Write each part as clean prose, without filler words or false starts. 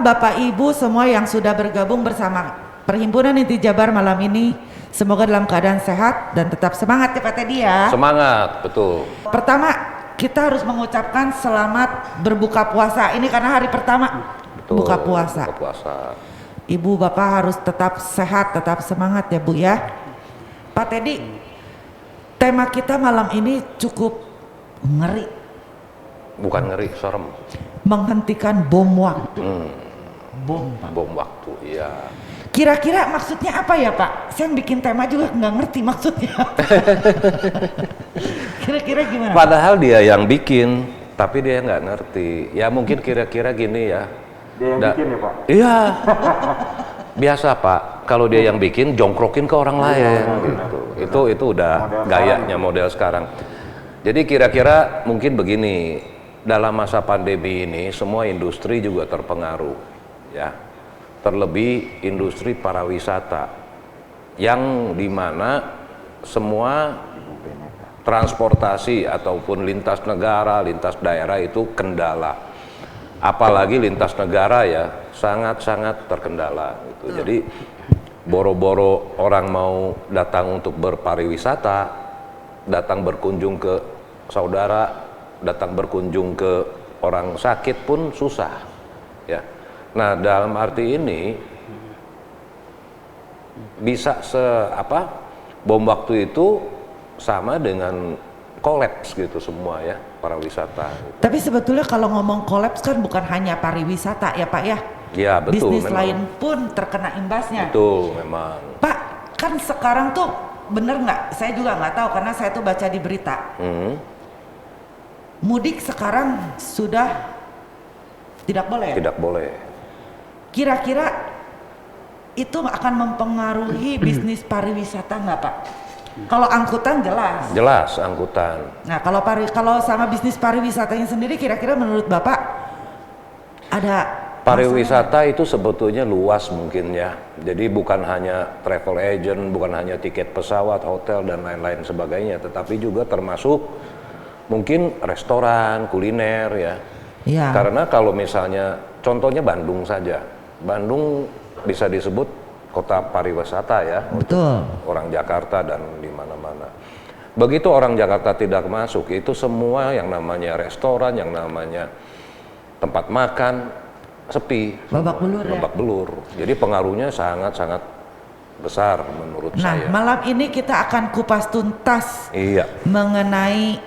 malam Bapak Ibu semua yang sudah bergabung bersama Perhimpunan Inti Jabar malam ini. Semoga dalam keadaan sehat dan tetap semangat ya Pak Teddy ya. Semangat, betul. Pertama, kita harus mengucapkan selamat berbuka puasa. Ini karena hari pertama Betul, buka puasa. Buka puasa. Ibu Bapak harus tetap sehat, tetap semangat ya Bu ya. Pak Teddy, tema kita malam ini cukup ngeri. Bukan ngeri, serem. Menghentikan bom waktu. Bom waktu, iya. Kira-kira maksudnya apa ya Pak? Saya yang bikin tema juga nggak ngerti maksudnya. Kira-kira gimana? Padahal dia yang bikin, tapi dia nggak ngerti. Ya mungkin kira-kira gini ya. Dia yang bikin ya Pak? Iya. Biasa Pak, kalau dia yang bikin jongkrokin ke orang lain gitu. Itu udah gayanya model sekarang. Jadi kira-kira mungkin begini, dalam masa pandemi ini semua industri juga terpengaruh ya. Terlebih industri pariwisata yang dimana semua transportasi ataupun lintas negara, lintas daerah itu kendala. Apalagi lintas negara ya sangat-sangat terkendala gitu. Jadi boro-boro orang mau datang untuk berpariwisata, datang berkunjung ke saudara, datang berkunjung ke orang sakit pun susah ya. Nah, dalam arti ini bisa bom waktu itu sama dengan kolaps gitu semua ya pariwisata. Gitu. Tapi sebetulnya kalau ngomong kolaps kan bukan hanya pariwisata ya Pak ya. Ya betul. Bisnis memang. lain pun terkena imbasnya. Betul memang. Pak, kan sekarang tuh bener nggak? Saya juga nggak tahu karena saya tuh baca di berita. Mudik sekarang sudah tidak boleh. Tidak boleh. Kira-kira itu akan mempengaruhi bisnis pariwisata nggak Pak? Kalau angkutan jelas. Jelas angkutan. Nah kalau sama bisnis pariwisatanya sendiri kira-kira menurut Bapak ada Pariwisata itu sebetulnya luas mungkin ya. Jadi bukan hanya travel agent, bukan hanya tiket pesawat, hotel dan lain-lain sebagainya, tetapi juga termasuk mungkin restoran, kuliner ya. Ya. Karena kalau misalnya contohnya Bandung saja. Bandung bisa disebut kota pariwisata ya. Betul. Orang Jakarta dan di mana-mana. Begitu orang Jakarta tidak masuk, itu semua yang namanya restoran, yang namanya tempat makan sepi. Babak belur ya. Babak belur. Jadi pengaruhnya sangat-sangat besar menurut saya. Nah, malam ini kita akan kupas tuntas mengenai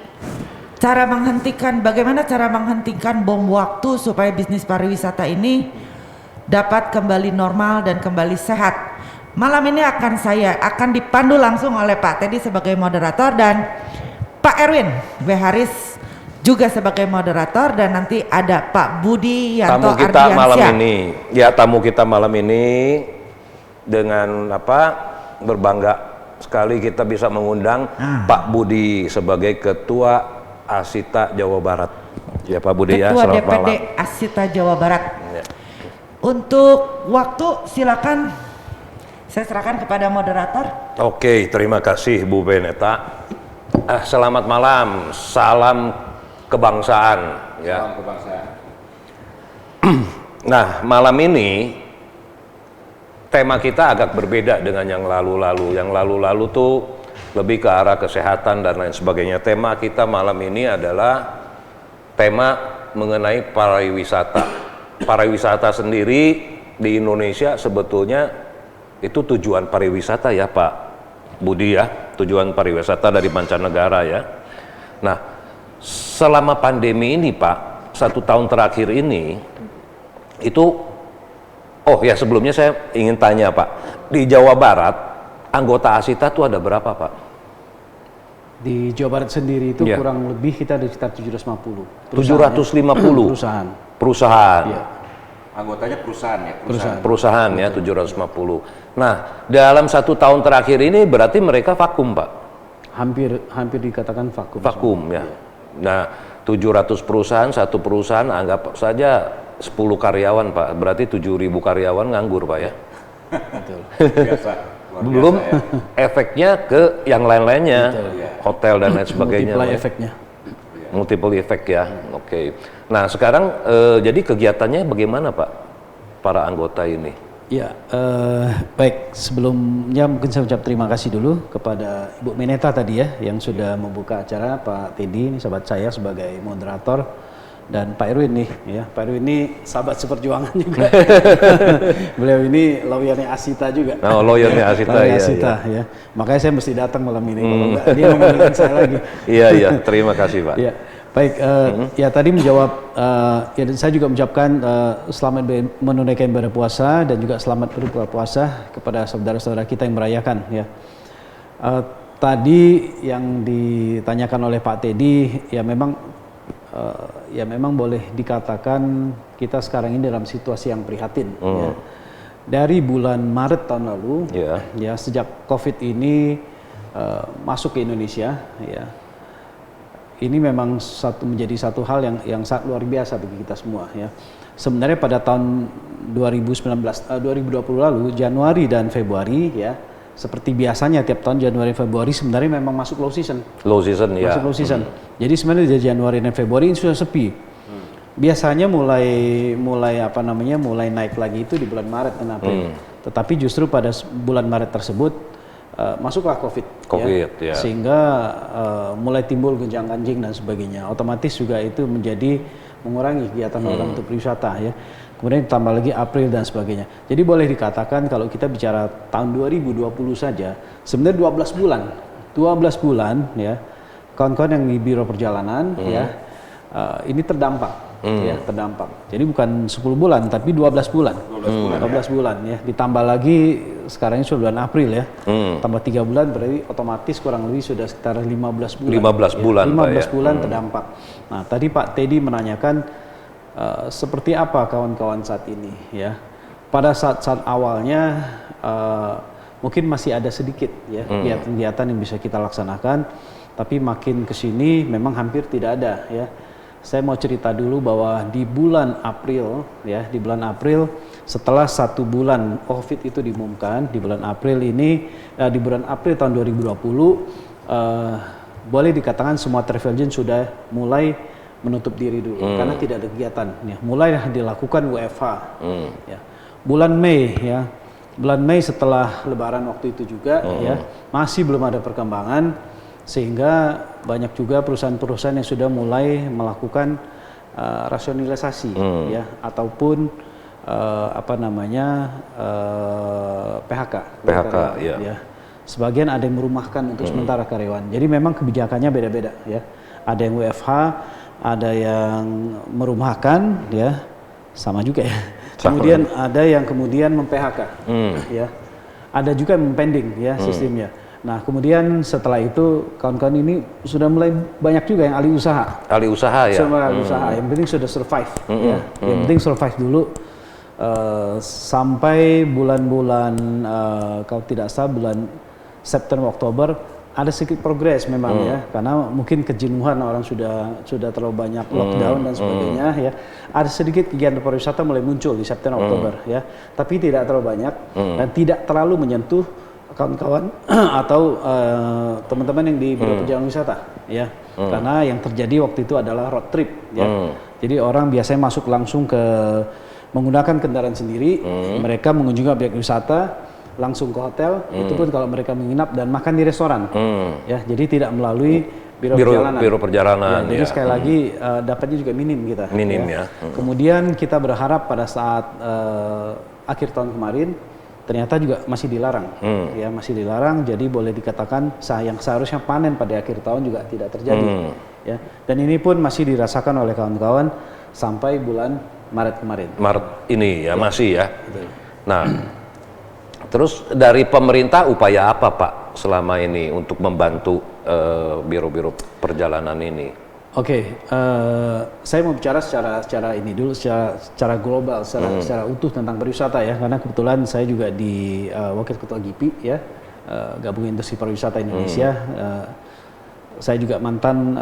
bagaimana cara menghentikan bom waktu supaya bisnis pariwisata ini dapat kembali normal dan kembali sehat. Malam ini akan dipandu langsung oleh Pak Teddy sebagai moderator dan Pak Erwin W. Haris juga sebagai moderator, dan nanti ada Pak Budi Yanto Tamu kita malam Ardiansyah. ini, tamu kita malam ini dengan berbangga sekali kita bisa mengundang Pak Budi sebagai Ketua Asita Jawa Barat. Ya Pak Budi ya, Ketua selamat DPD malam. Asita Jawa Barat. Ya. Untuk waktu silakan saya serahkan kepada moderator. Oke, terima kasih Bu Beneta. Selamat malam, salam kebangsaan ya. Salam kebangsaan. Nah, malam ini tema kita agak berbeda dengan yang lalu-lalu. Yang lalu-lalu tuh lebih ke arah kesehatan dan lain sebagainya. Tema kita malam ini adalah tema mengenai pariwisata. Pariwisata sendiri di Indonesia sebetulnya itu tujuan pariwisata ya Pak Budi ya, tujuan pariwisata dari mancanegara ya. Nah, selama pandemi ini Pak, 1 tahun terakhir ini itu, sebelumnya saya ingin tanya Pak, di Jawa Barat anggota Asita tuh ada berapa Pak? Di Jawa Barat sendiri itu kurang lebih kita ada sekitar 750. 750 perusahaan. Ya. Anggotanya perusahaan ya? Perusahaan ya, 750. Nah, dalam 1 tahun terakhir ini berarti mereka vakum Pak? Hampir dikatakan vakum. Vakum ya. Nah, 700 perusahaan, satu perusahaan anggap saja 10 karyawan Pak, berarti 7.000 karyawan nganggur Pak ya. Betul. Biasa. Belum ya. Efeknya ke yang lain-lainnya, hotel dan lain sebagainya. Multiply efeknya. Multiple effect ya, oke. Nah sekarang jadi kegiatannya bagaimana Pak? para anggota ini? Ya, baik. Sebelumnya mungkin saya ucap terima kasih dulu kepada Ibu Meneta tadi ya, yang sudah membuka acara, Pak Teddy, ini sahabat saya sebagai moderator, dan Pak Erwin nih, ya. Pak Erwin ini sahabat seperjuangan juga. Beliau ini lawyernya Asita juga. Oh, lawyernya Asita, Lawyernya ya, Asita, ya. Makanya saya mesti datang malam ini, kalau enggak dia memanggilkan saya lagi. Iya, terima kasih Pak. Ya. Baik, ya tadi menjawab, ya saya juga mengucapkan selamat menunaikan ibadah puasa dan juga selamat berbuka puasa kepada saudara-saudara kita yang merayakan ya. Tadi yang ditanyakan oleh Pak Teddy, ya memang boleh dikatakan kita sekarang ini dalam situasi yang prihatin. Ya. Dari bulan Maret tahun lalu, ya sejak COVID ini masuk ke Indonesia, ya. Ini memang menjadi satu hal yang sangat luar biasa bagi kita semua ya. Sebenarnya pada tahun 2020 lalu, Januari dan Februari ya, seperti biasanya tiap tahun Januari Februari sebenarnya memang masuk low season. Low season ya. Masuk low season. Jadi sebenarnya dari Januari dan Februari ini sudah sepi. Biasanya mulai naik lagi itu di bulan Maret dan April. Tetapi justru pada bulan Maret tersebut masuklah COVID ya. Sehingga mulai timbul gonjang-ganjing dan sebagainya. Otomatis juga itu mengurangi kegiatan orang untuk berwisata ya. Kemudian tambah lagi April dan sebagainya. Jadi boleh dikatakan kalau kita bicara tahun 2020 saja, sebenarnya 12 bulan ya, kawan-kawan yang di Biro Perjalanan ya, ini terdampak. Ya, terdampak. Jadi bukan 10 bulan tapi 12 bulan. 12 bulan ya. Ditambah lagi sekarang ini sudah bulan April ya. Tambah 3 bulan berarti otomatis kurang lebih sudah sekitar 15 bulan. 15 bulan, ya, 15 Pak, bulan terdampak. Nah, tadi Pak Teddy menanyakan seperti apa kawan-kawan saat ini ya. Pada saat awalnya mungkin masih ada sedikit ya kegiatan-kegiatan yang bisa kita laksanakan, tapi makin ke sini memang hampir tidak ada ya. Saya mau cerita dulu bahwa di bulan April ya, di bulan April setelah 1 bulan COVID itu diumumkan, di bulan April ini, di bulan April tahun 2020 boleh dikatakan semua travel agent sudah mulai menutup diri dulu karena tidak ada kegiatan ya. Mulai dilakukan WFH ya. Bulan Mei setelah Lebaran waktu itu juga ya, masih belum ada perkembangan, sehingga banyak juga perusahaan-perusahaan yang sudah mulai melakukan rasionalisasi ya, ataupun PHK ya. Sebagian ada yang merumahkan untuk sementara karyawan. Jadi memang kebijakannya beda-beda ya. Ada yang WFH, ada yang merumahkan ya, sama juga ya. Kemudian ada yang kemudian mem-PHK ya. Ada juga yang pending ya sistemnya. Nah, kemudian setelah itu kawan-kawan ini sudah mulai banyak juga yang alih usaha. Alih usaha ya. Alih usaha. Yang penting sudah survive ya. Yang penting survive dulu sampai bulan-bulan kalau tidak salah bulan September Oktober ada sedikit progres memang ya, karena mungkin kejenuhan orang sudah terlalu banyak lockdown dan sebagainya ya. Ada sedikit kegiatan pariwisata mulai muncul di September Oktober ya, tapi tidak terlalu banyak dan tidak terlalu menyentuh kawan-kawan atau teman-teman yang di Biro Perjalanan Wisata ya. Karena yang terjadi waktu itu adalah road trip ya. Jadi orang biasanya masuk langsung menggunakan kendaraan sendiri, mereka mengunjungi objek wisata, langsung ke hotel, itu pun kalau mereka menginap dan makan di restoran ya. Jadi tidak melalui Biro Perjalanan ya, jadi sekali lagi dapatnya juga minim kita ya. Kemudian kita berharap pada saat akhir tahun kemarin ternyata juga masih dilarang ya, masih dilarang. Jadi boleh dikatakan yang seharusnya panen pada akhir tahun juga tidak terjadi ya. Dan ini pun masih dirasakan oleh kawan-kawan sampai bulan Maret kemarin. Maret ini ya, masih ya. Betul. Nah, terus dari pemerintah upaya apa Pak selama ini untuk membantu biro-biro perjalanan ini? Oke, saya mau bicara secara ini dulu, secara global, secara utuh tentang pariwisata ya, karena kebetulan saya juga di wakil ketua GIPI ya, Gabungan Industri Pariwisata Indonesia. Saya juga mantan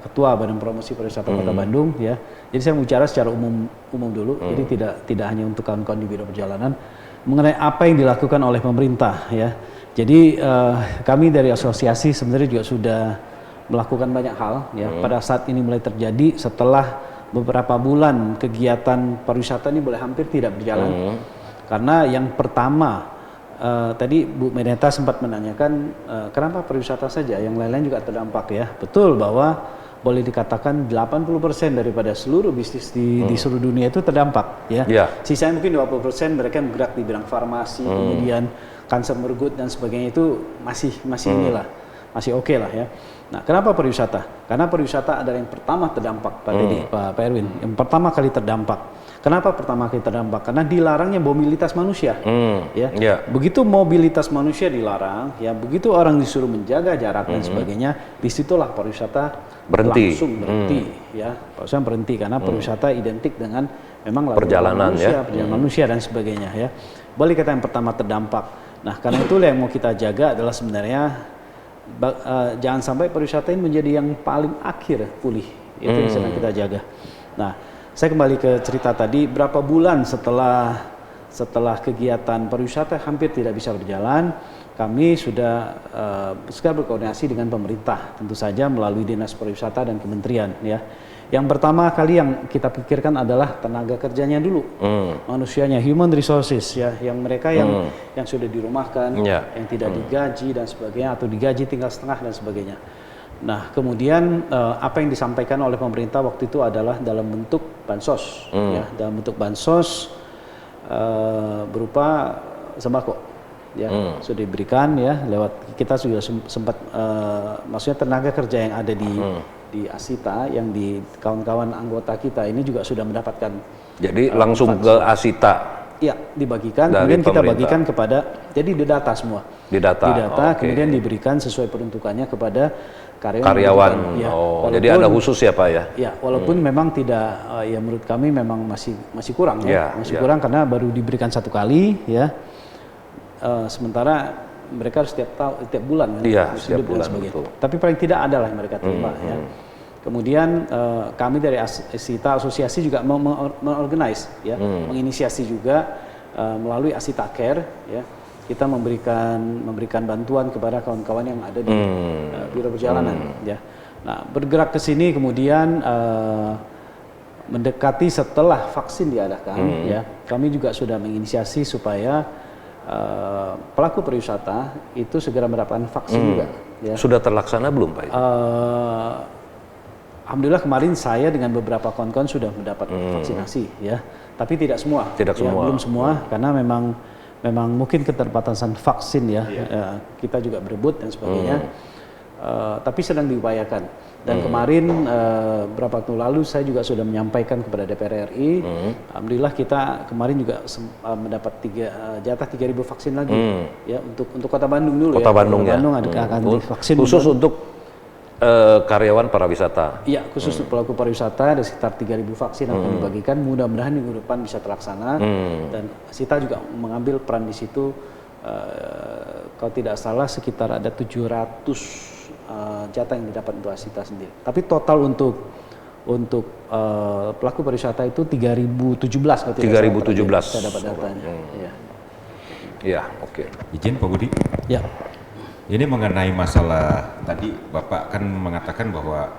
ketua Badan Promosi Pariwisata Kota Bandung ya. Jadi saya mau bicara secara umum dulu. Jadi tidak hanya untuk kawan-kawan di biro perjalanan, mengenai apa yang dilakukan oleh pemerintah ya. Jadi kami dari asosiasi sebenarnya juga sudah melakukan banyak hal ya. Pada saat ini mulai terjadi setelah beberapa bulan kegiatan pariwisata ini boleh hampir tidak berjalan. Karena yang pertama, tadi Bu Meneta sempat menanyakan kenapa pariwisata saja, yang lain-lain juga terdampak ya. Betul bahwa boleh dikatakan 80% daripada seluruh bisnis di seluruh dunia itu terdampak ya. Sisanya mungkin 20% mereka yang bergerak di bidang farmasi, kemudian consumer good dan sebagainya itu masih inilah, masih oke lah ya. Nah, kenapa pariwisata? Karena pariwisata adalah yang pertama terdampak, Pak Teddy, Pak Erwin. Yang pertama kali terdampak. Kenapa pertama kali terdampak? Karena dilarangnya mobilitas manusia. Begitu mobilitas manusia dilarang, ya begitu orang disuruh menjaga jarak dan sebagainya, disitulah pariwisata langsung berhenti. Ya, pariwisata berhenti karena pariwisata identik dengan memang perjalanan manusia dan sebagainya. Ya, boleh kata yang pertama terdampak. Nah, karena itulah yang mau kita jaga adalah sebenarnya jangan sampai pariwisata ini menjadi yang paling akhir pulih. Itu yang sedang kita jaga. Nah, saya kembali ke cerita tadi, berapa bulan setelah kegiatan pariwisata hampir tidak bisa berjalan, kami sudah segera berkoordinasi dengan pemerintah, tentu saja melalui Dinas Pariwisata dan Kementerian. Ya, yang pertama kali yang kita pikirkan adalah tenaga kerjanya dulu, manusianya, human resources, ya, yang mereka yang sudah dirumahkan, yang tidak digaji dan sebagainya, atau digaji tinggal setengah dan sebagainya. Nah, kemudian apa yang disampaikan oleh pemerintah waktu itu adalah dalam bentuk bansos, ya, dalam bentuk bansos berupa sembako, ya, sudah diberikan ya lewat kita sudah sempat, maksudnya tenaga kerja yang ada di Asita, yang di kawan-kawan anggota kita ini juga sudah mendapatkan. Jadi langsung ke Asita. Iya, dibagikan, kemudian kita bagikan kepada, jadi didata semua. Didata, kemudian diberikan sesuai peruntukannya kepada karyawan. Ya, jadi ada khusus ya Pak ya? Ya, walaupun memang tidak, ya menurut kami memang masih kurang ya, kurang karena baru diberikan satu kali ya. Sementara mereka setiap bulan kan, setiap bulan betul. Tapi paling tidak ada lah yang mereka terima ya. Kemudian kami dari Asita Asosiasi juga mengorganize ya, menginisiasi juga melalui Asita Care ya. Kita memberikan bantuan kepada kawan-kawan yang ada di biro perjalanan ya. Nah, bergerak ke sini kemudian mendekati setelah vaksin diadakan ya. Kami juga sudah menginisiasi supaya pelaku pariwisata itu segera mendapatkan vaksin juga ya. Sudah terlaksana belum Pak? Alhamdulillah kemarin saya dengan beberapa kawan-kawan sudah mendapat vaksinasi ya. Tapi tidak semua. Belum semua karena memang mungkin keterbatasan vaksin ya, kita juga berebut dan sebagainya, tapi sedang diupayakan. Dan kemarin beberapa waktu lalu saya juga sudah menyampaikan kepada DPR RI, alhamdulillah kita kemarin juga mendapat jatah 3.000 vaksin lagi, ya untuk Kota Bandung dulu. Kota Bandung akan divaksin khusus untuk karyawan pariwisata. Iya, khusus untuk pelaku pariwisata ada sekitar 3.000 vaksin akan dibagikan. Mudah-mudahan minggu depan bisa terlaksana. Dan Asita juga mengambil peran di situ. Kalau tidak salah sekitar ada 700 jatah yang didapat untuk Asita sendiri. Tapi total untuk pelaku pariwisata itu 3.017. 3.017. Saya dapat datanya. Iya, oke. Izin Pak Budi. Ya. Ini mengenai masalah tadi Bapak kan mengatakan bahwa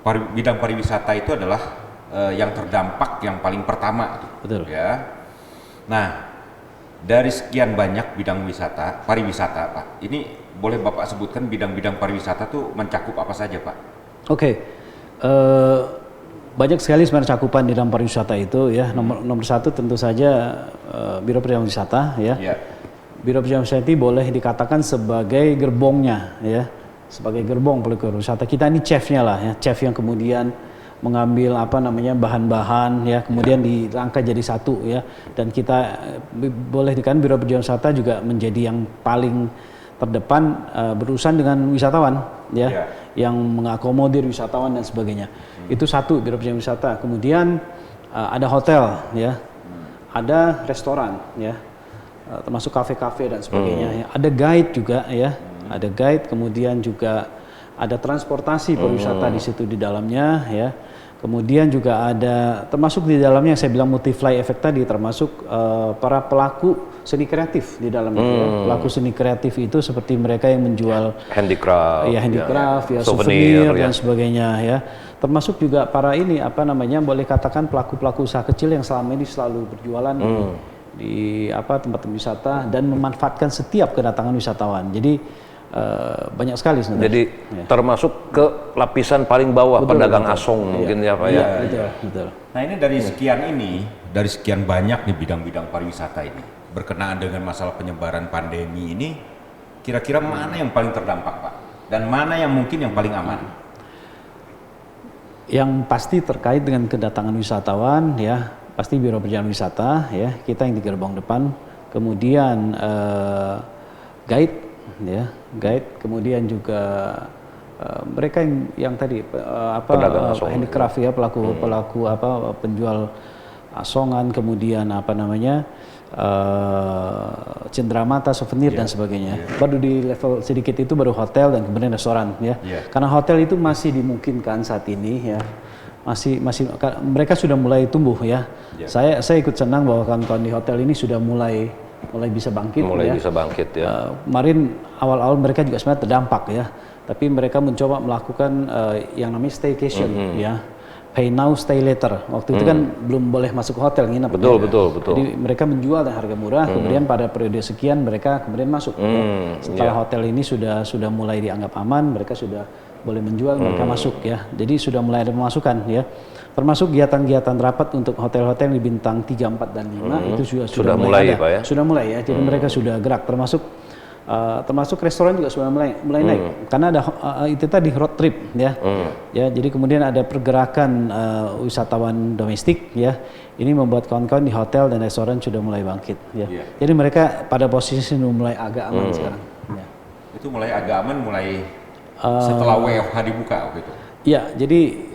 bidang pariwisata itu adalah yang terdampak yang paling pertama, betul ya. Nah, dari sekian banyak bidang pariwisata Pak, ini boleh Bapak sebutkan bidang-bidang pariwisata tuh mencakup apa saja Pak? Oke. Banyak sekali sebenarnya cakupan di dalam pariwisata itu ya. Nomor satu tentu saja Biro Perjalanan Wisata ya. Biro Perjalanan Wisata boleh dikatakan sebagai gerbongnya ya, sebagai gerbong pelaku wisata. Kita ini chefnya lah ya, chef yang kemudian mengambil bahan-bahan ya, kemudian dirangkai jadi satu ya. Dan kita boleh dikatakan Biro Perjalanan Wisata juga menjadi yang paling terdepan berurusan dengan wisatawan ya, yang mengakomodir wisatawan dan sebagainya. Itu satu Biro Perjalanan Wisata. Kemudian ada hotel ya, ada restoran ya, termasuk kafe-kafe dan sebagainya. Ya. Ada guide juga ya, ada guide. Kemudian juga ada transportasi pariwisata di situ di dalamnya ya. Kemudian juga ada termasuk di dalamnya yang saya bilang multi-fly effect tadi, termasuk para pelaku seni kreatif di dalamnya. Ya. Pelaku seni kreatif itu seperti mereka yang menjual handicraft, souvenir ya. dan sebagainya ya. Termasuk juga para ini boleh katakan pelaku-pelaku usaha kecil yang selama ini selalu berjualan di tempat wisata dan memanfaatkan setiap kedatangan wisatawan. Jadi banyak sekali sebenarnya. Jadi termasuk ke lapisan paling bawah, pedagang asong mungkin ya Pak ya. Betul. Nah ini dari sekian banyak nih bidang-bidang pariwisata ini berkenaan dengan masalah penyebaran pandemi ini, kira-kira mana yang paling terdampak Pak? Dan mana yang mungkin yang paling aman? Yang pasti terkait dengan kedatangan wisatawan ya, pasti Biro Perjalanan Wisata ya, kita yang di gerbang depan, kemudian guide, kemudian juga mereka yang tadi handicraft ya, pelaku penjual asongan, kemudian cenderamata, souvenir dan sebagainya. Baru di level sedikit itu baru hotel dan kemudian restoran ya. Karena hotel itu masih dimungkinkan saat ini ya. Masih mereka sudah mulai tumbuh ya. Saya ikut senang bahwa kawan-kawan di hotel ini sudah mulai bisa bangkit. Bisa bangkit ya. Kemarin awal-awal mereka juga sebenarnya terdampak ya. Tapi mereka mencoba melakukan yang namanya staycation ya. Pay now, stay later. Waktu itu kan belum boleh masuk ke hotel nginep. Betul. Jadi mereka menjual dengan harga murah, kemudian pada periode sekian mereka kemudian masuk. Setelah hotel ini sudah mulai dianggap aman, mereka sudah boleh menjual, mereka masuk ya. Jadi sudah mulai ada pemasukan ya. Termasuk kegiatan-kegiatan rapat untuk hotel-hotel di bintang 3, 4 dan 5 itu sudah mulai ada. Pak ya. Sudah mulai ya. Jadi mereka sudah gerak, termasuk restoran juga sudah mulai naik karena ada itu tadi road trip ya. Jadi kemudian ada pergerakan wisatawan domestik ya. Ini membuat kawan-kawan di hotel dan restoran sudah mulai bangkit ya. Jadi mereka pada posisi sudah mulai agak aman sekarang ya. Itu mulai agak aman setelah WFH dibuka gitu. Ya, jadi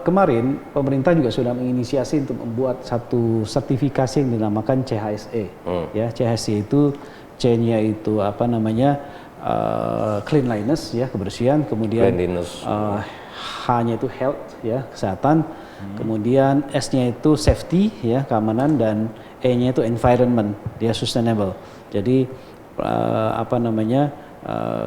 kemarin pemerintah juga sudah menginisiasi untuk membuat satu sertifikasi yang dinamakan CHSE. Ya, CHSE itu C-nya itu cleanliness ya, kebersihan, kemudian H-nya itu health ya, kesehatan, kemudian S-nya itu safety ya, keamanan, dan E-nya itu environment ya, sustainable. Jadi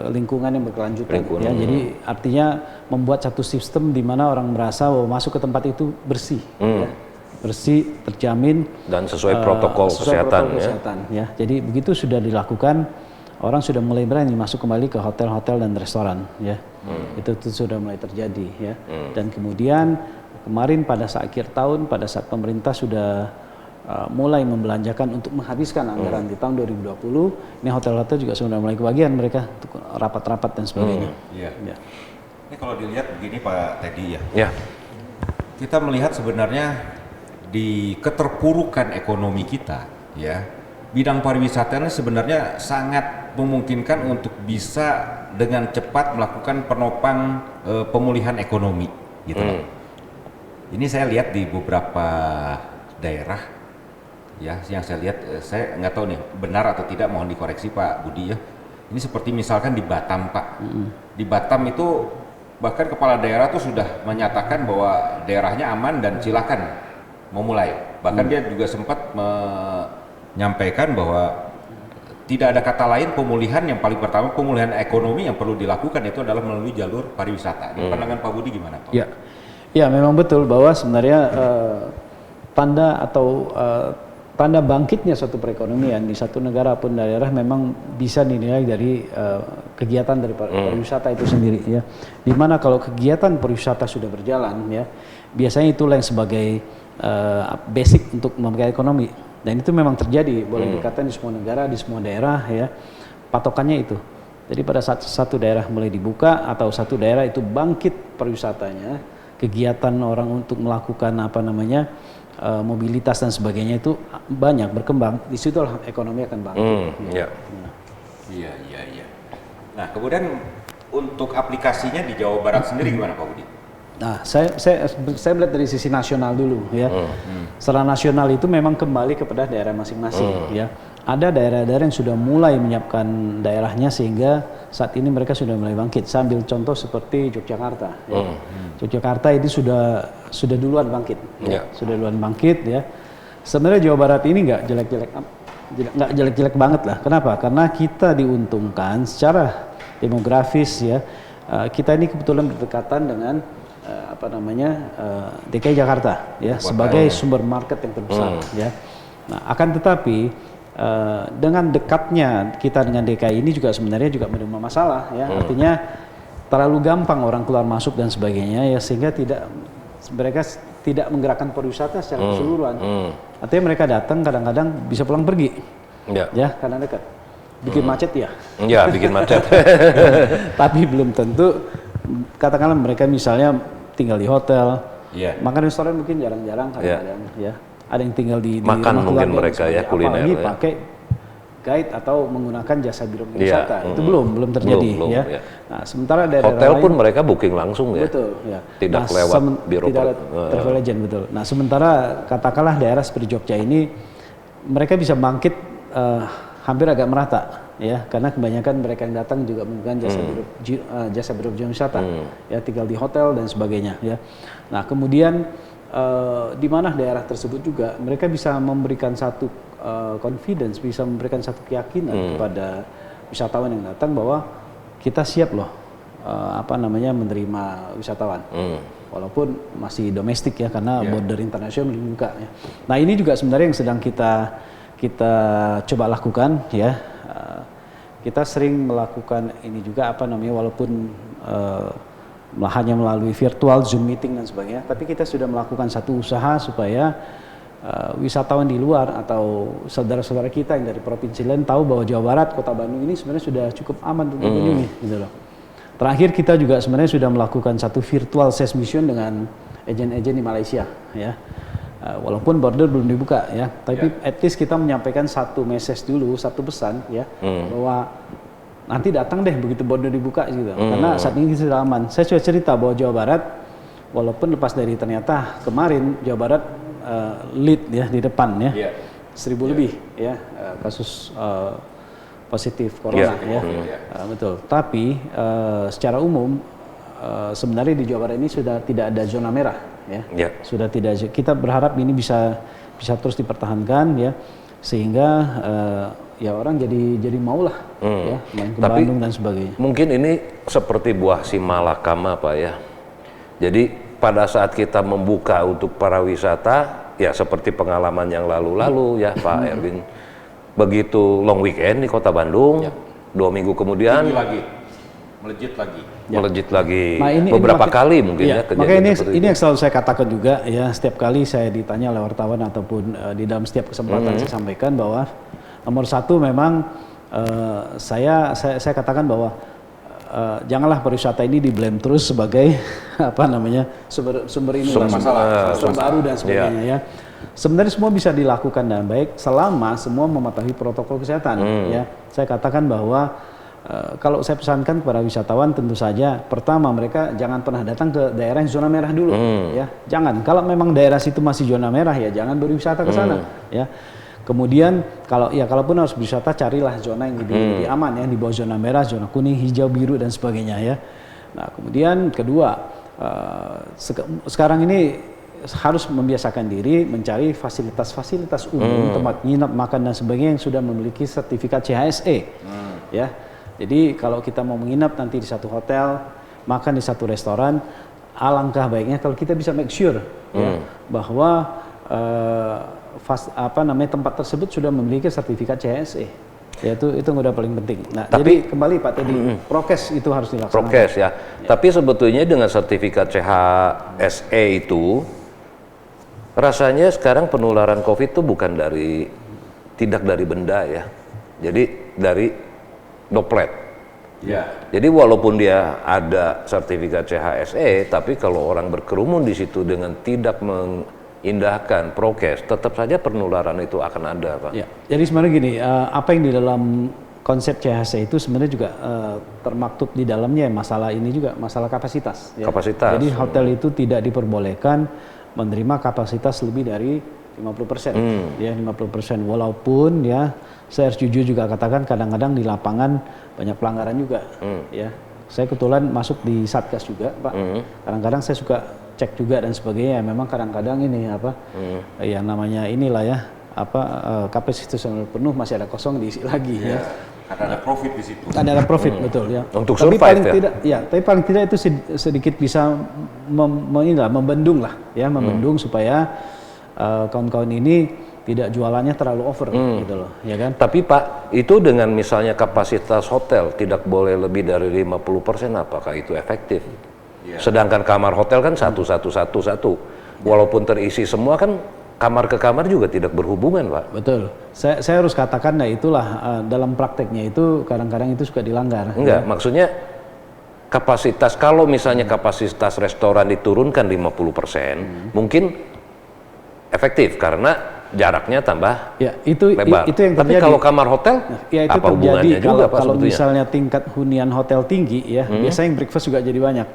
lingkungan yang berkelanjutan ya. Jadi artinya membuat satu sistem di mana orang merasa bahwa masuk ke tempat itu bersih ya. Bersih, terjamin dan sesuai protokol kesehatan ya. Jadi begitu sudah dilakukan, orang sudah mulai berani masuk kembali ke hotel-hotel dan restoran ya. Itu sudah mulai terjadi ya. Dan kemudian kemarin pada saat akhir tahun, pada saat pemerintah sudah mulai membelanjakan untuk menghabiskan anggaran di tahun 2020, ini hotel-hotel juga sudah mulai kebagian mereka untuk rapat-rapat dan sebagainya. Ya. Ini kalau dilihat begini Pak Teddy ya. Kita melihat sebenarnya di keterpurukan ekonomi kita ya, bidang pariwisata ini sebenarnya sangat memungkinkan untuk bisa dengan cepat melakukan penopang pemulihan ekonomi gitu loh. Ini saya lihat di beberapa daerah ya, yang saya lihat, saya nggak tahu nih benar atau tidak, mohon dikoreksi Pak Budi ya. Ini seperti misalkan di Batam Pak. Di Batam itu bahkan kepala daerah tuh sudah menyatakan bahwa daerahnya aman dan silakan memulai. Bahkan dia juga sempat menyampaikan bahwa tidak ada kata lain, pemulihan yang paling pertama, pemulihan ekonomi yang perlu dilakukan itu adalah melalui jalur pariwisata. Di pandangan Pak Budi gimana Pak? Ya, memang betul bahwa sebenarnya tanda bangkitnya suatu perekonomian di satu negara pun daerah memang bisa dinilai dari kegiatan dari pariwisata itu sendiri ya. Dimana kalau kegiatan pariwisata sudah berjalan ya, biasanya itulah yang sebagai basic untuk memperkaya ekonomi, dan itu memang terjadi, boleh dikatakan di semua negara, di semua daerah ya, patokannya itu. Jadi pada saat satu daerah mulai dibuka atau satu daerah itu bangkit pariwisatanya, kegiatan orang untuk melakukan mobilitas dan sebagainya itu banyak berkembang, di situ ekonomi akan bangkit. Iya. Nah kemudian untuk aplikasinya di Jawa Barat sendiri gimana Pak Budi? Nah, saya melihat dari sisi nasional dulu ya. Secara nasional itu memang kembali kepada daerah masing-masing ya. Ada daerah-daerah yang sudah mulai menyiapkan daerahnya sehingga saat ini mereka sudah mulai bangkit. Saya ambil contoh seperti Yogyakarta. Ya. Yogyakarta itu sudah duluan bangkit. Sudah duluan bangkit ya. Sebenarnya Jawa Barat ini nggak jelek-jelek nggak jelek-jelek banget lah. Kenapa? Karena kita diuntungkan secara demografis ya. Kita ini kebetulan berdekatan dengan DKI Jakarta ya sebagai sumber market yang terbesar ya. Nah, akan tetapi dengan dekatnya kita dengan DKI ini juga sebenarnya juga menerima masalah ya. Artinya terlalu gampang orang keluar masuk dan sebagainya ya, sehingga mereka tidak menggerakkan pariwisata secara keseluruhan. Artinya mereka datang kadang-kadang bisa pulang pergi. Ya, karena dekat. Bikin macet ya. Ya, bikin macet. Tapi belum tentu, katakanlah mereka misalnya tinggal di hotel, makan restoran mungkin jarang-jarang kadang-kadang ya. Ada yang tinggal di makan rumah mungkin mereka ya, kuliner apalagi ya. pakai guide atau menggunakan jasa biro wisata. Itu belum terjadi belum, ya. Nah, sementara daerah hotel lain, pun mereka booking langsung ya. Betul, ya. Tidak lewat biro travel agent, betul. Nah, sementara katakanlah daerah seperti Jogja ini mereka bisa bangkit hampir agak merata ya, karena kebanyakan mereka yang datang juga menggunakan jasa biro wisata ya, tinggal di hotel dan sebagainya ya. Nah, kemudian di mana daerah tersebut juga mereka bisa memberikan satu confidence, bisa memberikan satu keyakinan kepada wisatawan yang datang bahwa kita siap loh menerima wisatawan walaupun masih domestik ya, karena border internasional belum buka ya. Nah, ini juga sebenarnya yang sedang kita coba lakukan ya. Kita sering melakukan ini juga walaupun hanya melalui virtual Zoom meeting dan sebagainya, tapi kita sudah melakukan satu usaha supaya wisatawan di luar atau saudara-saudara kita yang dari provinsi lain tahu bahwa Jawa Barat, Kota Bandung ini sebenarnya sudah cukup aman untuk dikunjungi gitu loh. Terakhir kita juga sebenarnya sudah melakukan satu virtual sales mission dengan agen-agen di Malaysia ya. Walaupun border belum dibuka ya, tapi at least kita menyampaikan satu message dulu, satu pesan ya, bahwa nanti datang deh begitu border dibuka gitu. Karena saat ini kita sudah aman. Saya sudah cerita bahwa Jawa Barat, walaupun lepas dari ternyata kemarin Jawa Barat lead ya di depan ya, 1.000 lebih ya kasus positif corona ya, betul. Tapi secara umum sebenarnya di Jawa Barat ini sudah tidak ada zona merah. Ya, sudah tidak. Kita berharap ini bisa terus dipertahankan ya, sehingga ya orang jadi maulah ya main ke Bandung dan sebagainya. Mungkin ini seperti buah si malakama Pak ya. Jadi pada saat kita membuka untuk para wisata ya seperti pengalaman yang lalu-lalu ya Pak Erwin. Begitu long weekend di Kota Bandung, 2 minggu kemudian melejit lagi. Nah, beberapa kali mungkin ya makanya ini yang selalu saya katakan juga ya, setiap kali saya ditanya oleh wartawan ataupun di dalam setiap kesempatan saya sampaikan bahwa nomor satu memang saya katakan bahwa janganlah pariwisata ini diblame terus sebagai sumber masalah baru dan sebagainya ya. Sebenarnya semua bisa dilakukan dengan baik selama semua mematuhi protokol kesehatan ya. Saya katakan bahwa kalau saya pesankan kepada wisatawan, tentu saja pertama mereka jangan pernah datang ke daerah yang zona merah dulu ya. Jangan, kalau memang daerah situ masih zona merah ya jangan berwisata ke sana ya. Kemudian kalaupun harus berwisata, carilah zona yang lebih aman ya, di bawah zona merah, zona kuning, hijau, biru dan sebagainya ya. Nah, kemudian kedua, sekarang ini harus membiasakan diri mencari fasilitas-fasilitas umum, tempat nginap, makan dan sebagainya yang sudah memiliki sertifikat CHSE ya. Jadi kalau kita mau menginap nanti di satu hotel, makan di satu restoran, alangkah baiknya kalau kita bisa make sure ya, bahwa tempat tersebut sudah memiliki sertifikat CHSE. Ya, itu udah paling penting. Nah, jadi kembali Pak Teddy, prokes itu harus dilaksanakan. Prokes ya. Tapi sebetulnya dengan sertifikat CHSE itu rasanya sekarang penularan COVID itu bukan tidak dari benda ya. Jadi dari droplet. Jadi walaupun dia ada sertifikat CHSE, tapi kalau orang berkerumun di situ dengan tidak mengindahkan prokes, tetap saja penularan itu akan ada, Pak. Ya. Jadi sebenarnya gini, apa yang di dalam konsep CHSE itu sebenarnya juga termaktub di dalamnya masalah ini juga masalah kapasitas. Ya. Kapasitas. Jadi hotel itu tidak diperbolehkan menerima kapasitas lebih dari 50%, ya 50%. Walaupun ya saya harus jujur juga katakan kadang-kadang di lapangan banyak pelanggaran juga, ya. Saya kebetulan masuk di Satgas juga, Pak. Kadang-kadang saya suka cek juga dan sebagainya. Memang kadang-kadang ini yang namanya inilah ya, kapasitas yang penuh masih ada kosong diisi lagi ya. Karena ada profit di situ. Ada profit betul ya. Untuk tapi survive paling ya. tidak ya, tapi paling tidak itu sedikit bisa membendung lah ya, membendung supaya kawan-kawan ini tidak jualannya terlalu over gitu loh, ya kan? Tapi Pak, itu dengan misalnya kapasitas hotel tidak boleh lebih dari 50%, apakah itu efektif? Sedangkan kamar hotel kan satu. Walaupun terisi semua kan kamar ke kamar juga tidak berhubungan, Pak. Betul. Saya harus katakan, nah itulah dalam prakteknya itu kadang-kadang itu suka dilanggar. Enggak, maksudnya kapasitas, kalau misalnya kapasitas restoran diturunkan 50%, mungkin efektif karena jaraknya tambah ya, itu lebar. Itu yang terjadi. Tapi kalau kamar hotel, ya itu apa hubungannya terjadi juga, Pak, kalau sebetulnya? misalnya tingkat hunian hotel tinggi ya, biasanya yang breakfast juga jadi banyak.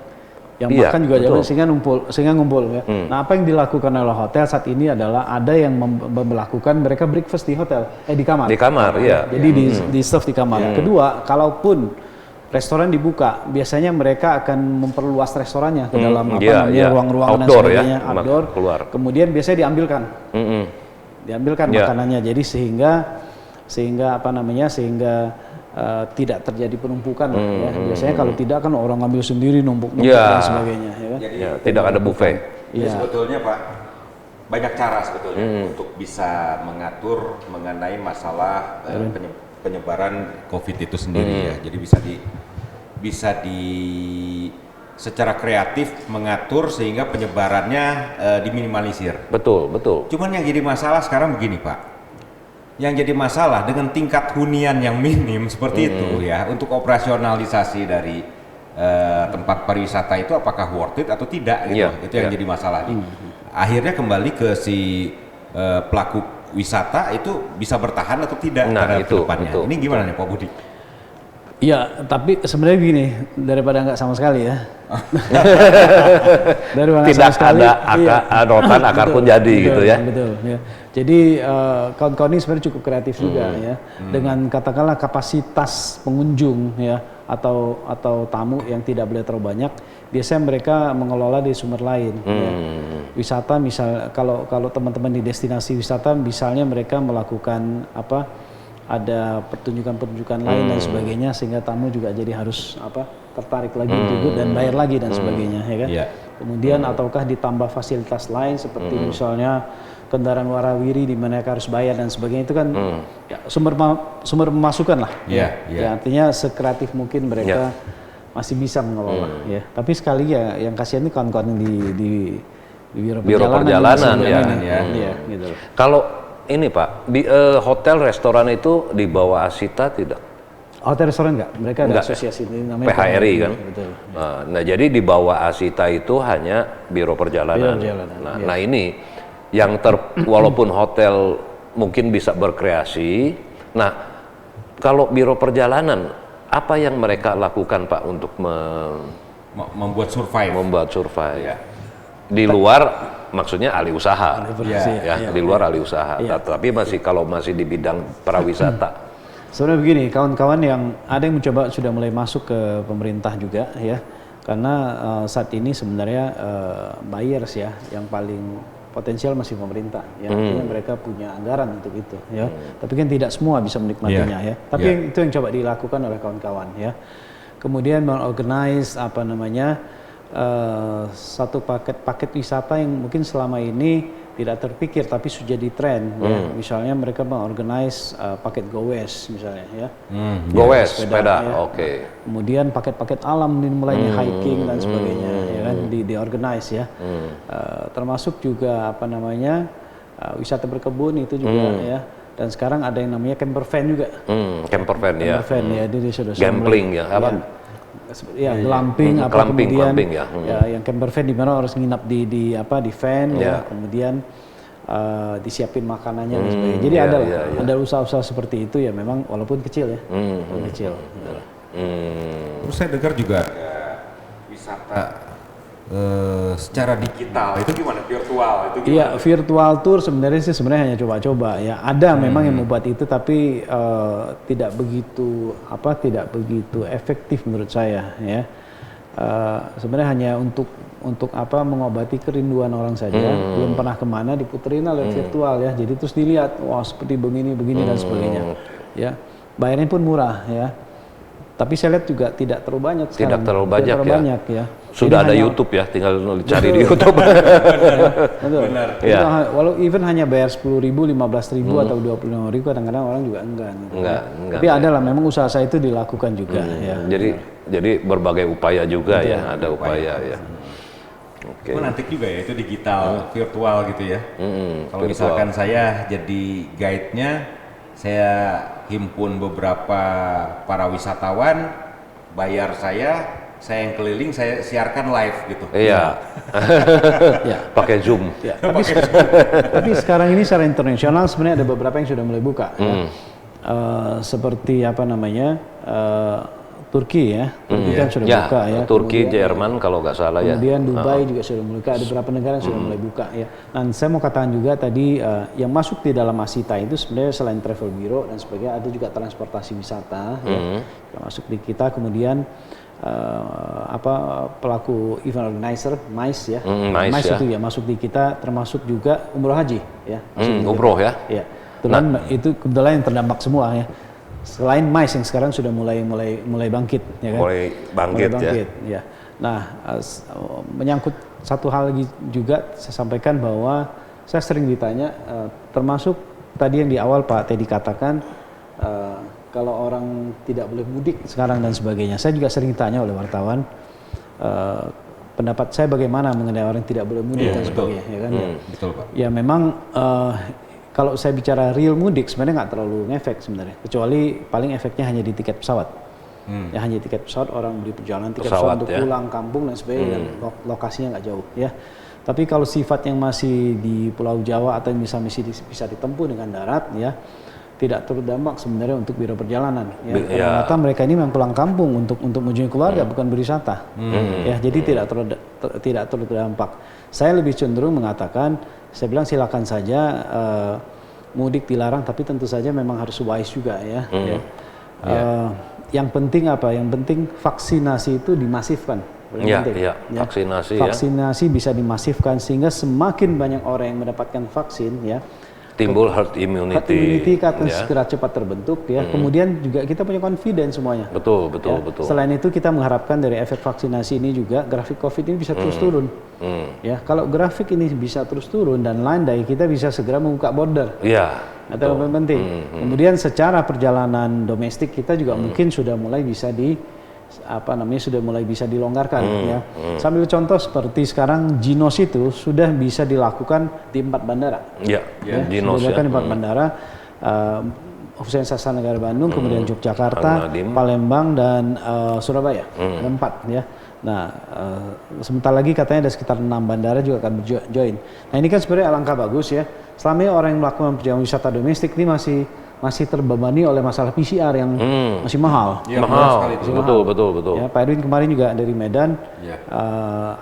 Yang Iya, makan juga betul. jadi sehingga ngumpul ya. Nah, apa yang dilakukan oleh hotel saat ini adalah ada yang melakukan mereka breakfast di hotel, di kamar. Di kamar, iya. Jadi di serve di kamar. Kedua, kalaupun restoran dibuka, biasanya mereka akan memperluas restorannya ke dalam ruang-ruangan dan outdoor sebagainya, ya, outdoor. keluar. Kemudian biasanya diambilkan makanannya. Jadi sehingga tidak terjadi penumpukan lah ya. Biasanya kalau tidak kan orang ngambil sendiri numpuk-numpuk dan sebagainya ya kan. Jadi tidak ada buffet. Jadi sebetulnya Pak, banyak cara sebetulnya untuk bisa mengatur mengenai masalah penyebaran COVID itu sendiri ya. Jadi bisa di secara kreatif mengatur sehingga penyebarannya diminimalisir. Betul. Cuman yang jadi masalah sekarang begini Pak. Yang jadi masalah dengan tingkat hunian yang minim seperti itu ya, untuk operasionalisasi dari tempat pariwisata itu apakah worth it atau tidak gitu. Itu yang jadi masalah. Akhirnya kembali ke si pelaku wisata itu bisa bertahan atau tidak pada kedepannya. Ini gimana nih Pak Budi? Iya, tapi sebenarnya gini, daripada nggak sama sekali ya. Tidak ada rotan akar pun jadi gitu ya. Betul. Ya. Jadi kawan-kawan ini sebenarnya cukup kreatif juga ya, dengan katakanlah kapasitas pengunjung ya atau tamu yang tidak boleh terlalu banyak. Biasanya mereka mengelola di sumber lain. Ya. Wisata misal kalau teman-teman di destinasi wisata misalnya mereka melakukan ada pertunjukan lain dan sebagainya sehingga tamu juga jadi harus tertarik lagi untuk dan bayar lagi dan sebagainya ya kan. Kemudian ataukah ditambah fasilitas lain seperti misalnya kendaraan warawiri di mana harus bayar dan sebagainya, itu kan ya, sumber pemasukan lah. Ya, artinya sekreatif mungkin mereka masih bisa mengelola ya. Tapi sekali ya yang kasihan itu kawan-kawan di biro perjalanan ya. Gitu. Kalau ini Pak, di hotel restoran itu di bawah Asita tidak? Hotel restoran enggak, mereka ada asosiasi ini namanya PHRI kan. Betul. Nah, jadi di bawah Asita itu hanya biro perjalanan. Nah, ini yang walaupun hotel mungkin bisa berkreasi. Nah, kalau biro perjalanan apa yang mereka lakukan Pak untuk membuat survive? Ya. Di luar maksudnya ahli usaha. Di luar ahli usaha. Tapi kalau masih di bidang pariwisata. Sebenarnya begini, kawan-kawan yang ada yang mencoba sudah mulai masuk ke pemerintah juga ya. Karena saat ini sebenarnya buyers ya yang paling potensial masih pemerintah ya. Artinya mereka punya anggaran untuk itu ya. Tapi kan tidak semua bisa menikmatinya ya. Tapi itu yang coba dilakukan oleh kawan-kawan ya. Kemudian mengorganize satu paket wisata yang mungkin selama ini tidak terpikir tapi sudah jadi tren ya. Misalnya mereka mengorganize paket Go West misalnya ya. Go West sepeda. Ya. Oke. Kemudian paket-paket alam mulai hiking dan sebagainya ya kan di-organize ya. Termasuk juga wisata berkebun itu juga ya. Dan sekarang ada yang namanya camper van juga. Camper van ya. Camper van ya, dia sudah gambling ya apa? Ya, glamping kemudian ya. Yang camper van di mana harus nginap di van ya. Kemudian disiapin makanannya dan sebagainya. Jadi ada usaha-usaha seperti itu ya, memang walaupun kecil ya. Kecil. Terus saya dengar juga wisata secara digital itu gimana, virtual itu gimana? Iya, virtual tour sebenarnya hanya coba-coba ya. Ada memang yang membuat itu tapi tidak begitu efektif menurut saya ya. sebenarnya hanya untuk apa mengobati kerinduan orang saja, belum pernah kemana, diputerin oleh virtual ya, jadi terus dilihat, wah seperti begini dan sebagainya, ya bayarnya pun murah ya, tapi saya lihat juga tidak terlalu banyak sekarang. Tidak terlalu banyak ya. Sudah Jadi ada hanya, YouTube ya, tinggal cari di YouTube. betul. Ya. Walau even hanya bayar 10.000, 15.000 atau 25.000, kadang-kadang orang juga enggak. Gitu. Enggak. Tapi ada lah, memang usaha saya itu dilakukan juga ya. Jadi berbagai upaya juga ya, ada upaya ya. Oke. Menarik juga ya itu digital, virtual gitu ya. Kalau misalkan saya jadi guide-nya, saya himpun beberapa para wisatawan, bayar saya yang keliling, saya siarkan live gitu. Iya. Pakai Zoom. Ya, tapi sekarang ini secara internasional sebenarnya ada beberapa yang sudah mulai buka. Ya. Seperti apa namanya Turki ya, Turki kan sudah buka ya. Turki, Jerman kalau nggak salah ya. Kemudian Dubai juga sudah mulai buka, ada beberapa negara yang sudah mulai buka ya. Dan saya mau katakan juga tadi yang masuk di dalam Asita itu sebenarnya selain travel bureau dan sebagainya, ada juga transportasi wisata ya, yang masuk di kita. Kemudian pelaku event organizer, MICE ya, MICE itu ya masuk di kita, termasuk juga umroh haji ya. Umroh ya. Ya, itu kebetulan yang terdampak semua ya. Selain MICE yang sekarang sudah mulai bangkit, ya kan? Mulai bangkit ya. Nah, menyangkut satu hal lagi juga saya sampaikan bahwa saya sering ditanya, termasuk tadi yang di awal Pak Teddy katakan. Kalau orang tidak boleh mudik sekarang dan sebagainya, saya juga sering ditanya oleh wartawan pendapat saya bagaimana mengenai orang yang tidak boleh mudik dan sebagainya, ya kan? Betul Pak. Ya memang kalau saya bicara real mudik sebenarnya nggak terlalu ngefek sebenarnya, kecuali paling efeknya hanya di tiket pesawat. Ya hanya tiket pesawat, orang beli perjalanan tiket pesawat untuk pulang kampung dan sebagainya, dan lokasinya nggak jauh ya. Tapi kalau sifat yang masih di Pulau Jawa atau yang bisa ditempuh dengan darat ya, tidak terdampak sebenarnya untuk biro perjalanan ya. Ternyata mereka ini memang pulang kampung untuk mengunjungi keluarga, bukan berwisata. Ya, jadi tidak terdampak. Saya lebih cenderung mengatakan, saya bilang silakan saja mudik dilarang, tapi tentu saja memang harus wise juga ya. Yang penting apa? Yang penting vaksinasi itu dimasifkan. Vaksinasi bisa dimasifkan sehingga semakin banyak orang yang mendapatkan vaksin ya, timbul herd immunity. Herd immunity akan segera cepat terbentuk ya. Kemudian juga kita punya confidence semuanya. Betul. Selain itu kita mengharapkan dari efek vaksinasi ini juga grafik COVID ini bisa terus turun. Ya, kalau grafik ini bisa terus turun dan landai, kita bisa segera membuka border. Iya. Itu yang penting. Kemudian secara perjalanan domestik kita juga mungkin sudah mulai bisa dilonggarkan ya. Sambil contoh seperti sekarang Ginos itu sudah bisa dilakukan di 4 bandara. Ginos ya. Di 4 bandara, khususnya Sasa Negara Bandung, kemudian Yogyakarta, Palembang dan Surabaya. Ada 4 ya. Nah, sebentar lagi katanya ada sekitar 6 bandara juga akan join. Nah, ini kan sebenarnya alangkah bagus ya. Selama ini orang yang melakukan perjalanan wisata domestik ini masih terbebani oleh masalah PCR yang masih mahal. Ya, mahal. Betul. Ya, Pak Edwin kemarin juga dari Medan,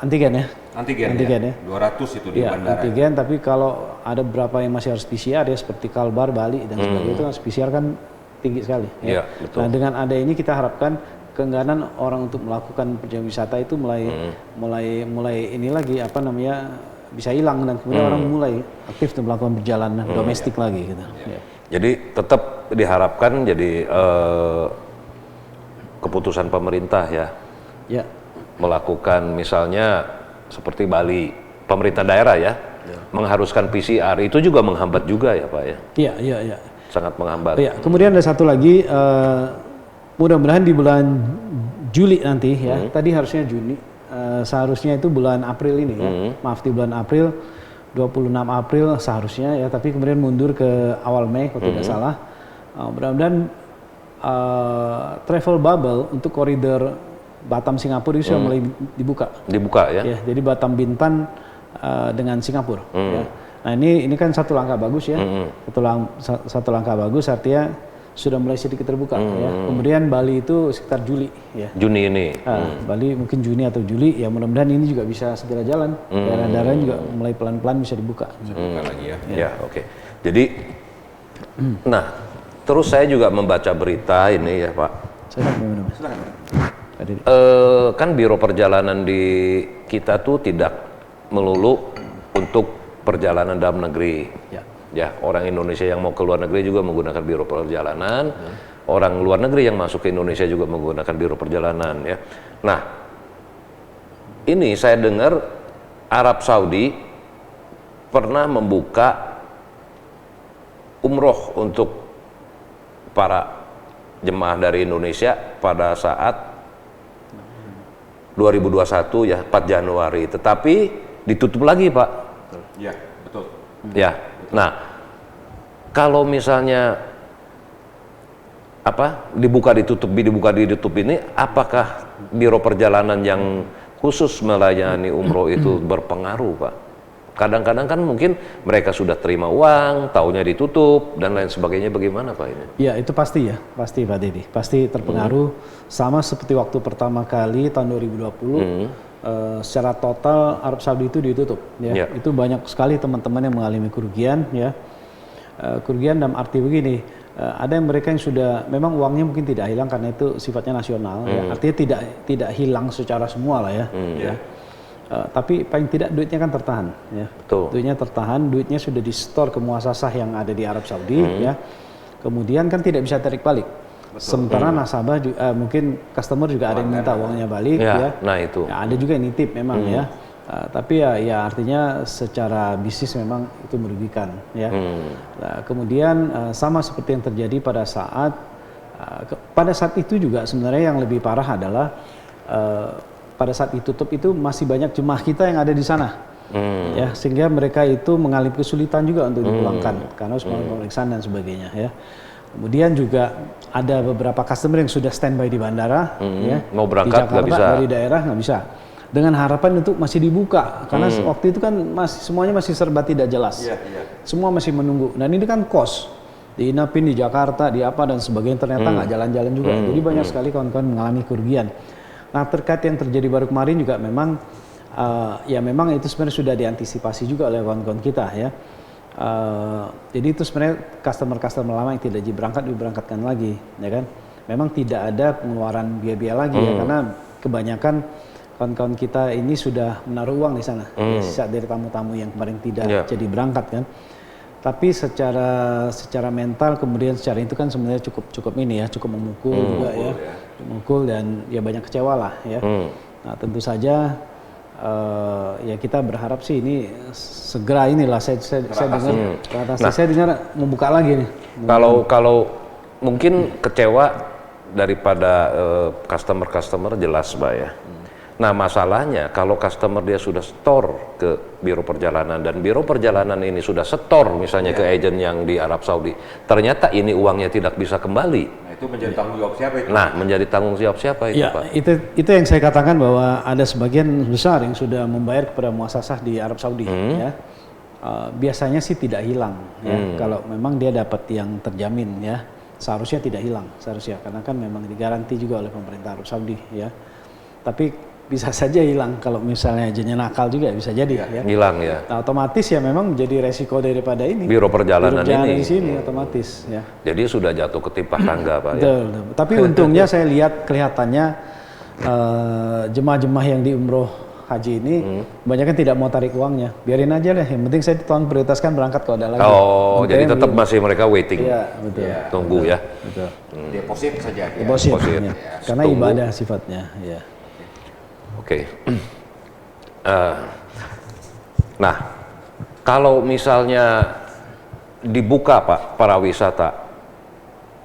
antigen ya. Antigen ya. 200 itu di bandara. Antigen, tapi kalau ada beberapa yang masih harus PCR ya, seperti Kalbar, Bali dan sebagainya, itu harus PCR kan tinggi sekali. Ya. Nah, dengan ada ini kita harapkan keengganan orang untuk melakukan perjalanan wisata itu mulai ini lagi bisa hilang, dan kemudian orang mulai aktif untuk melakukan perjalanan domestik lagi gitu. Ya. Jadi tetap diharapkan jadi keputusan pemerintah ya. Melakukan misalnya seperti Bali, pemerintah daerah ya, mengharuskan PCR, itu juga menghambat juga ya Pak ya. Iya. Sangat menghambat. Iya. Kemudian ada satu lagi, mudah-mudahan di bulan Juli nanti ya. Tadi harusnya Juni, seharusnya itu bulan April ini ya. Maaf, di bulan April. 26 April seharusnya ya, tapi kemudian mundur ke awal Mei kalau tidak salah. Mudah-mudahan travel bubble untuk koridor Batam Singapura itu sudah mulai dibuka ya. Jadi Batam Bintan dengan Singapura. Ya. Nah ini kan satu langkah bagus ya. Satu langkah bagus artinya sudah mulai sedikit terbuka ya. Kemudian Bali itu sekitar Juli ya. Juni ini. Bali mungkin Juni atau Juli ya, mudah-mudahan ini juga bisa segera jalan. Daerah-daerah juga mulai pelan-pelan bisa dibuka. Lagi ya. Ya, oke. Jadi nah, terus saya juga membaca berita ini ya, Pak. Silakan. Pak Didi? Kan biro perjalanan di kita tuh tidak melulu untuk perjalanan dalam negeri. Ya, orang Indonesia yang mau ke luar negeri juga menggunakan biro perjalanan. Orang luar negeri yang masuk ke Indonesia juga menggunakan biro perjalanan. Ya. Nah, ini saya dengar Arab Saudi pernah membuka umroh untuk para jemaah dari Indonesia pada saat 2021 ya 4 Januari, tetapi ditutup lagi Pak. Iya, betul. Ya, nah kalau misalnya dibuka ditutup ini, apakah biro perjalanan yang khusus melayani umroh itu berpengaruh Pak? Kadang-kadang kan mungkin mereka sudah terima uang, taunya ditutup dan lain sebagainya, bagaimana Pak ini? Ya itu pasti ya, pasti Pak Didi, pasti terpengaruh. Sama seperti waktu pertama kali tahun 2020, secara total Arab Saudi itu ditutup. Ya. Itu banyak sekali teman-teman yang mengalami kerugian. Ya. Kerugian dalam arti begini, ada yang mereka yang sudah, memang uangnya mungkin tidak hilang karena itu sifatnya nasional. Ya. Artinya tidak hilang secara semua lah ya. Ya. Tapi paling tidak duitnya kan tertahan, ya. Betul. Duitnya tertahan, duitnya sudah di-store ke muasasah yang ada di Arab Saudi, ya. Kemudian kan tidak bisa tarik balik. Sementara nasabah juga, mungkin customer juga ada yang minta uangnya balik, ya. Nah itu. Ya, ada juga yang nitip memang, ya. Tapi ya artinya secara bisnis memang itu merugikan, ya. Nah, kemudian sama seperti yang terjadi pada saat itu juga sebenarnya yang lebih parah adalah pada saat ditutup itu masih banyak jemaah kita yang ada di sana, ya, sehingga mereka itu mengalami kesulitan juga untuk dipulangkan karena harus melakukan pemeriksaan dan sebagainya, ya. Kemudian juga ada beberapa customer yang sudah standby di bandara, ya, mau berangkat di Jakarta, nggak bisa, dari daerah nggak bisa, dengan harapan untuk masih dibuka karena waktu itu kan semuanya masih serba tidak jelas, semua masih menunggu. Dan ini kan kos, diinapin di Jakarta, di apa dan sebagainya, ternyata nggak jalan-jalan juga, jadi banyak sekali kawan-kawan mengalami kerugian. Nah terkait yang terjadi baru kemarin juga memang ya memang itu sebenarnya sudah diantisipasi juga oleh kawan-kawan kita, ya. Jadi itu sebenarnya customer lama yang tidak diberangkatkan lagi, ya kan. Memang tidak ada pengeluaran biaya-biaya lagi, ya, karena kebanyakan kawan-kawan kita ini sudah menaruh uang di sana, ya, sisa dari tamu-tamu yang kemarin tidak jadi berangkat kan. Tapi secara mental kemudian secara itu kan sebenarnya cukup ini ya, cukup memukul juga ya, memukul dan ya banyak kecewa lah ya. Nah tentu saja ya kita berharap sih ini segera inilah saya dengar saya dengar membuka lagi nih. Kalau mungkin kecewa daripada customer jelas Pak ya. Nah masalahnya kalau customer dia sudah store ke biro perjalanan dan biro perjalanan ini sudah setor misalnya ke agen yang di Arab Saudi, ternyata ini uangnya tidak bisa kembali. Nah itu menjadi tanggung jawab siapa itu? Nah menjadi tanggung jawab siapa itu ya, Pak? Itu yang saya katakan bahwa ada sebagian besar yang sudah membayar kepada muasasah di Arab Saudi, ya. Biasanya sih tidak hilang, ya. Kalau memang dia dapat yang terjamin, ya, seharusnya tidak hilang, seharusnya karena kan memang digaranti juga oleh pemerintah Arab Saudi, ya. Tapi bisa saja hilang kalau misalnya agennya nakal juga bisa jadi, ya. Hilang ya. Nah, otomatis ya memang menjadi resiko daripada ini. Biro perjalanan ini. Di sini otomatis, ya. Jadi sudah jatuh ke timpa tangga Pak. Betul. Tapi untungnya saya lihat kelihatannya jemaah-jemaah yang di umroh haji ini banyak kan tidak mau tarik uangnya. Biarin aja lah. Yang penting saya tolong prioritaskan berangkat kalau ada lagi. Oh, jadi tetap masih mereka waiting. Iya, betul. Tunggu ya. Betul. Deposit saja. Deposit. Ya. Karena Tunggu. ibadah sifatnya, ya. Oke. Nah, kalau misalnya dibuka Pak para wisata,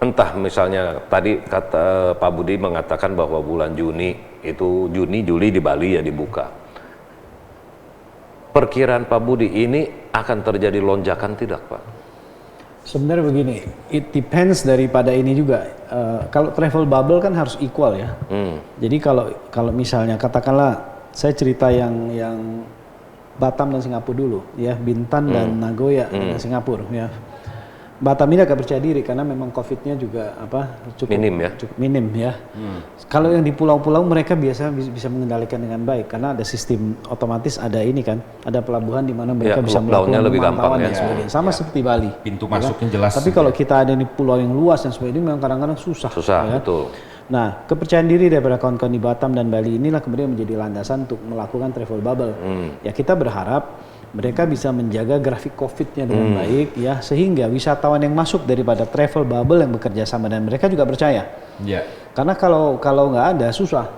entah misalnya tadi kata Pak Budi mengatakan bahwa bulan Juni itu Juli di Bali ya dibuka. Perkiraan Pak Budi ini akan terjadi lonjakan tidak Pak? Sebenarnya begini, it depends daripada ini juga. Kalau travel bubble kan harus equal ya. Jadi kalau misalnya katakanlah saya cerita yang Batam dan Singapura dulu, ya, Bintan dan Nagoya dan Singapura, ya. Batam ini agak percaya diri karena memang COVID-nya juga cukup minim ya. Kalau yang di pulau-pulau mereka biasa bisa mengendalikan dengan baik karena ada sistem otomatis, ada ini kan, ada pelabuhan di mana mereka bisa melakukan lebih gampang dan sebagainya. Sama seperti Bali. Pintu masuknya jelas. Tapi kalau kita ada di pulau yang luas dan sebagainya memang kadang-kadang susah. Susah, ya. betul. Nah, kepercayaan diri daripada kawan-kawan di Batam dan Bali inilah kemudian menjadi landasan untuk melakukan travel bubble. Ya, kita berharap mereka bisa menjaga grafik COVID-nya dengan baik, ya, sehingga wisatawan yang masuk daripada travel bubble yang bekerja sama dan mereka juga percaya. Karena kalau nggak ada susah.